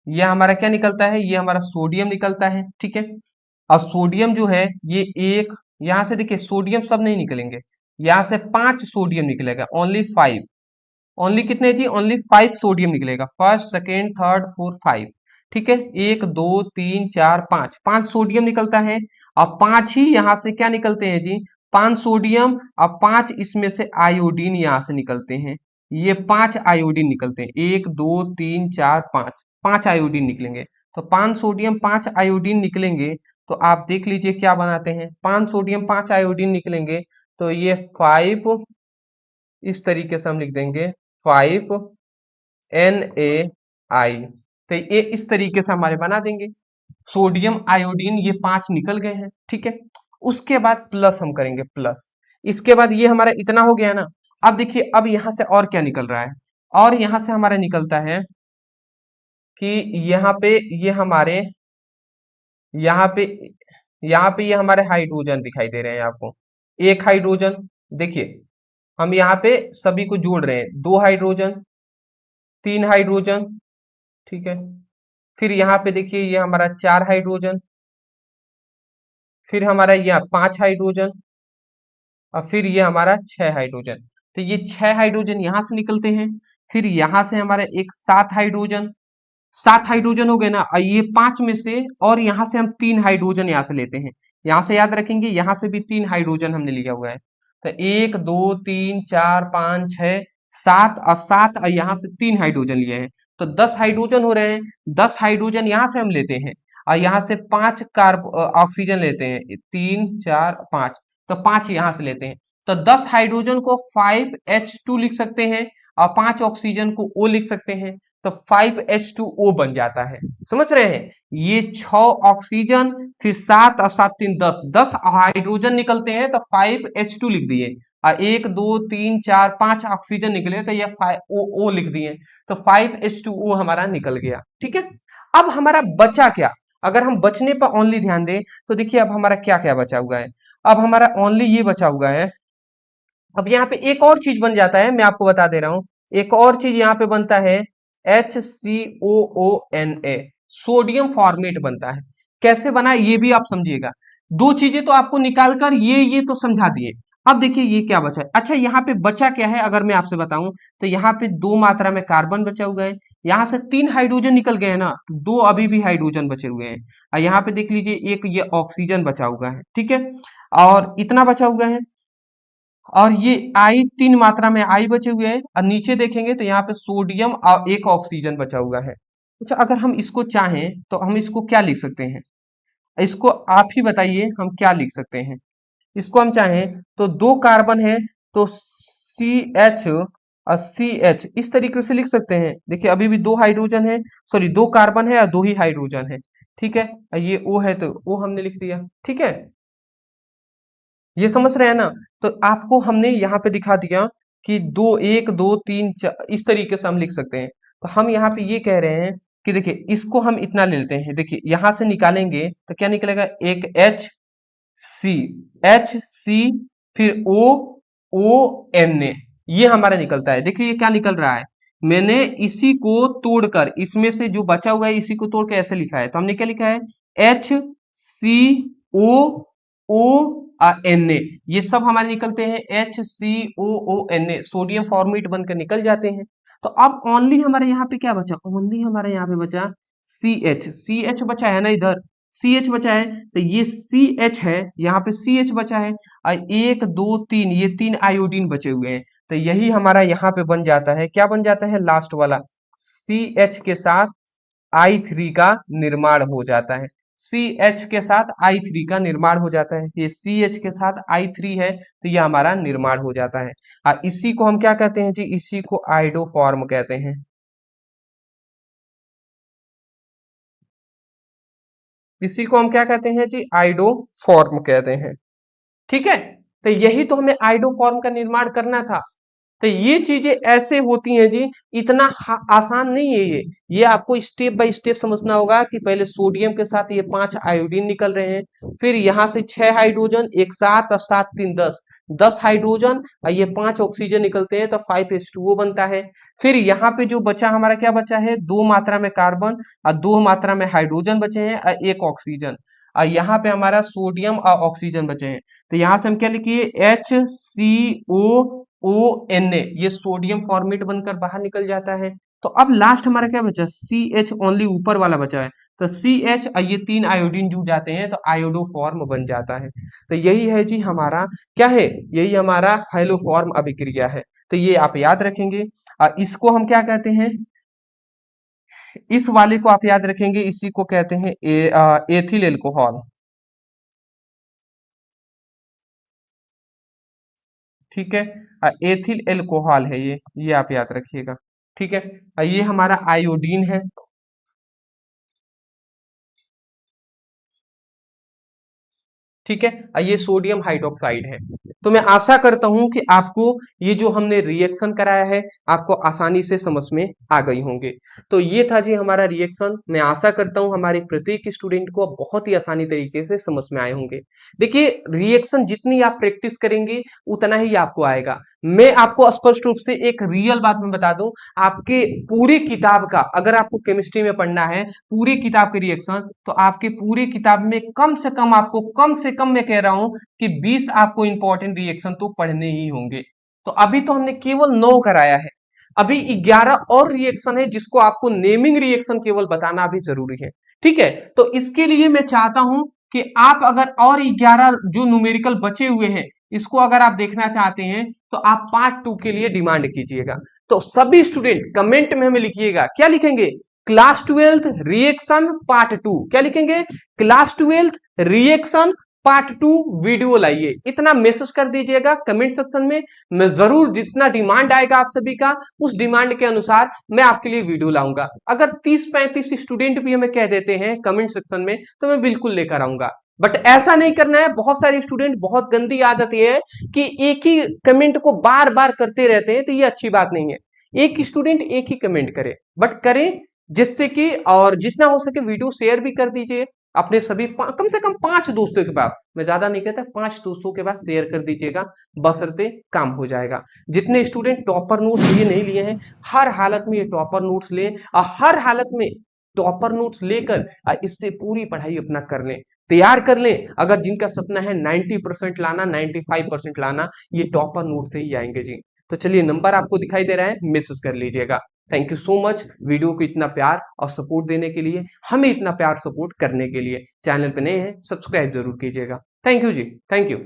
ये हमारा क्या निकलता है, ये हमारा सोडियम निकलता है, ठीक है। और सोडियम जो है ये एक, यहाँ से देखिए सोडियम सब नहीं निकलेंगे, यहाँ से 5 सोडियम निकलेगा, ओनली 5, ओनली कितने जी, ओनली 5 सोडियम निकलेगा, फर्स्ट सेकेंड थर्ड फोर्थ 5, ठीक है। 1 2 3 4 5, 5 सोडियम निकलता है। और 5 ही यहाँ से क्या निकलते हैं जी, 5 सोडियम और 5 इसमें से आयोडीन यहाँ से निकलते हैं। ये 5 आयोडीन निकलते हैं, 1 2 3 4 5, 5 आयोडीन निकलेंगे। तो 5 सोडियम 5 आयोडीन निकलेंगे। तो आप देख लीजिए क्या बनाते हैं, 5 सोडियम 5 आयोडीन निकलेंगे तो ये 5, इस तरीके से हम लिख देंगे 5Na। तो ये इस तरीके से हमारे बना देंगे, सोडियम आयोडीन ये 5 निकल गए हैं, ठीक है। उसके बाद प्लस हम करेंगे, प्लस, इसके बाद ये हमारा इतना हो गया ना। अब देखिए अब यहां से और क्या निकल रहा है, और यहां से हमारा निकलता है कि यहाँ पे ये हमारे, यहाँ पे ये हमारे हाइड्रोजन दिखाई दे रहे हैं आपको, एक हाइड्रोजन। देखिए हम यहाँ पे सभी को जोड़ रहे हैं, 2 हाइड्रोजन, 3 हाइड्रोजन, ठीक है। फिर यहाँ पे देखिए ये हमारा 4 हाइड्रोजन, फिर हमारा यहाँ 5 हाइड्रोजन और फिर ये हमारा 6 हाइड्रोजन। तो ये 6 हाइड्रोजन यहाँ से निकलते हैं। फिर यहाँ से हमारा एक 7 हाइड्रोजन, 7 हाइड्रोजन हो गए ना, और ये 5 में से, और यहाँ से हम 3 हाइड्रोजन यहाँ से लेते हैं। यहाँ से याद रखेंगे, यहाँ से भी 3 हाइड्रोजन हमने लिया हुआ है। तो 1 2 3 4 5 6 7 और 7 और यहाँ से 3 हाइड्रोजन लिए हैं। तो 10 हाइड्रोजन हो रहे हैं। 10 हाइड्रोजन यहाँ से हम लेते हैं और यहाँ से 5 ऑक्सीजन लेते हैं, 3 4 5, तो 5 यहाँ से लेते हैं। तो 10 हाइड्रोजन को 5H2 लिख सकते हैं और 5 ऑक्सीजन को O लिख सकते हैं, तो 5H2O बन जाता है। समझ रहे हैं, ये 6 ऑक्सीजन, फिर 7 और 7 3 10, 10 हाइड्रोजन निकलते हैं तो 5H2 लिख दिए। एक दो तीन चार पांच ऑक्सीजन निकले तो ये ओ लिख दिए, तो 5H2O हमारा निकल गया। ठीक है, अब हमारा बचा क्या? अगर हम बचने पर ओनली ध्यान दें तो देखिए अब हमारा क्या क्या बचा हुआ है। अब हमारा ओनली ये बचा हुआ है। अब यहाँ पे एक और चीज बन जाता है, मैं आपको बता दे रहा हूं, एक और चीज यहाँ पे बनता है HCOONA, सोडियम फॉर्मेट बनता है। कैसे बना ये भी आप समझिएगा। दो चीजें तो आपको निकालकर ये तो समझा दिए। अब देखिए ये क्या बचा है। अच्छा यहाँ पे बचा क्या है अगर मैं आपसे बताऊं, तो यहाँ पे दो मात्रा में कार्बन बचा हुआ है, यहाँ से 3 हाइड्रोजन निकल गए हैं ना, तो 2 अभी भी हाइड्रोजन बचे हुए हैं। और यहाँ पे देख लीजिए एक ये ऑक्सीजन बचा हुआ है। ठीक है, और इतना बचा हुआ है, और ये आई 3 मात्रा में आई बचे हुए हैं, और नीचे देखेंगे तो यहाँ पे सोडियम और एक ऑक्सीजन बचा हुआ है। अच्छा अगर हम इसको चाहें तो हम इसको क्या लिख सकते हैं, इसको आप ही बताइए हम क्या लिख सकते हैं। इसको हम चाहें तो 2 कार्बन है तो CH और CH इस तरीके से लिख सकते हैं। देखिए अभी भी 2 हाइड्रोजन है, सॉरी 2 कार्बन है और 2 ही हाइड्रोजन है। ठीक है, और ये O है तो O हमने लिख दिया। ठीक है, ये समझ रहे हैं ना। तो आपको हमने यहाँ पे दिखा दिया कि दो एक दो तीन इस तरीके से हम लिख सकते हैं। तो हम यहाँ पे ये कह रहे हैं कि देखिए इसको हम इतना ले लेते हैं, देखिए यहां से निकालेंगे तो क्या निकलेगा, एक सी एच सी फिर O, O, Na, ये हमारा निकलता है। देखिए ये क्या निकल रहा है, मैंने इसी को तोड़कर इसमें से जो बचा हुआ है इसी को तोड़ के ऐसे लिखा है। तो हमने क्या लिखा है, HCOONA, ये सब हमारे निकलते हैं HCOONA, सोडियम फॉर्मेट बनकर निकल जाते हैं। तो अब ओनली हमारे यहाँ पे क्या बचा, ओनली हमारे यहाँ पे बचा CH बचा है ना, इधर CH बचा है, तो ये CH है, यहाँ पे CH बचा है, और एक दो तीन ये 3 आयोडीन बचे हुए हैं। तो यही हमारा यहाँ पे बन जाता है, क्या बन जाता है, लास्ट वाला CH के साथ I3 का निर्माण हो जाता है। CH के साथ I3 का निर्माण हो जाता है, ये CH के साथ I3 है तो ये हमारा निर्माण हो जाता है। और इसी को हम क्या कहते हैं जी, इसी को आइडोफॉर्म कहते हैं। इसी को हम क्या कहते हैं जी, आइडोफॉर्म कहते हैं। ठीक है, तो यही तो हमें आइडोफॉर्म का निर्माण करना था। तो ये चीजें ऐसे होती हैं जी, इतना आसान नहीं है ये आपको स्टेप बाय स्टेप समझना होगा कि पहले सोडियम के साथ ये 5 आयोडीन निकल रहे हैं, फिर यहाँ से 6 हाइड्रोजन, एक 7 और 7 3 10 हाइड्रोजन, और ये 5 ऑक्सीजन निकलते हैं तो 5H2O बनता है। फिर यहाँ पे जो बचा हमारा क्या बचा है, 2 मात्रा में कार्बन और 2 मात्रा में हाइड्रोजन बचे हैं और एक ऑक्सीजन, और यहाँ पे हमारा सोडियम और ऑक्सीजन बचे हैं। तो यहाँ से हम क्या लिखिए, HCOONA, ये सोडियम फॉर्मेट बनकर बाहर निकल जाता है। तो अब लास्ट हमारा क्या बचा, CH ओनली ऊपर वाला बचा है, तो CH और ये 3 आयोडीन जुड़ जाते हैं तो आयोडो फॉर्म बन जाता है। तो यही है जी हमारा क्या है, यही हमारा हाइलोफॉर्म अभिक्रिया है। तो ये आप याद रखेंगे, और इसको हम क्या कहते हैं, इस वाले को आप याद रखेंगे, इसी को कहते हैं एथिल एल्कोहल। ठीक है, एथिल एल्कोहल है ये आप याद रखिएगा। ठीक है, ये हमारा आयोडीन है। ठीक है, ये सोडियम हाइड्रोक्साइड है। तो मैं आशा करता हूं कि आपको ये जो हमने रिएक्शन कराया है आपको आसानी से समझ में आ गई होंगे। तो ये था जी हमारा रिएक्शन, मैं आशा करता हूं हमारे प्रत्येक स्टूडेंट को बहुत ही आसानी तरीके से समझ में आए होंगे। देखिए रिएक्शन जितनी आप प्रैक्टिस करेंगे उतना ही आपको आएगा। मैं आपको स्पष्ट रूप से एक रियल बात में बता दूं, आपके पूरी किताब का अगर आपको केमिस्ट्री में पढ़ना है पूरी किताब के रिएक्शन, तो आपके पूरी किताब में कम से कम आपको, कम से कम मैं कह रहा हूं कि 20 आपको इंपॉर्टेंट रिएक्शन तो पढ़ने ही होंगे। तो अभी तो हमने केवल 9 कराया है, अभी 11 और रिएक्शन है जिसको आपको नेमिंग रिएक्शन केवल बताना भी जरूरी है। ठीक है, तो इसके लिए मैं चाहता हूं कि आप अगर और 11 जो न्यूमेरिकल बचे हुए हैं इसको अगर आप देखना चाहते हैं तो आप पार्ट 2 के लिए डिमांड कीजिएगा। तो सभी स्टूडेंट कमेंट में हमें लिखिएगा, क्या लिखेंगे, क्लास 12 रिएक्शन पार्ट 2, क्या लिखेंगे, क्लास 12 रिएक्शन पार्ट 2 वीडियो लाइए, इतना मैसेज कर दीजिएगा कमेंट सेक्शन में। मैं जरूर जितना डिमांड आएगा आप सभी का उस डिमांड के अनुसार मैं आपके लिए वीडियो लाऊंगा। अगर 30-35 स्टूडेंट भी हमें कह देते हैं कमेंट सेक्शन में तो मैं बिल्कुल लेकर आऊंगा। बट ऐसा नहीं करना है। बहुत सारे स्टूडेंट, बहुत गंदी आदत ये है कि एक ही कमेंट को बार बार करते रहते हैं, तो ये अच्छी बात नहीं है। एक स्टूडेंट एक ही कमेंट करे, बट करें जिससे कि, और जितना हो सके वीडियो शेयर भी कर दीजिए अपने सभी कम से कम 5 दोस्तों के पास। मैं ज्यादा नहीं कहता, 5 दोस्तों के पास शेयर कर दीजिएगा, बशर्ते काम हो जाएगा। जितने स्टूडेंट टॉपर नोट्स लिए नहीं लिए हैं, हर हालत में ये टॉपर नोट्स लें, और हर हालत में टॉपर नोट्स लेकर इससे पूरी पढ़ाई अपना कर लें, तैयार कर लें। अगर जिनका सपना है 90% लाना, 95% लाना, ये टॉपर नोट से ही आएंगे जी। तो चलिए, नंबर आपको दिखाई दे रहा है, मैसेज कर लीजिएगा। Thank you so much video को इतना प्यार और सपोर्ट देने के लिए, हमें इतना प्यार सपोर्ट करने के लिए। चैनल पे नए हैं, सब्सक्राइब जरूर कीजिएगा। Thank you ji, thank you.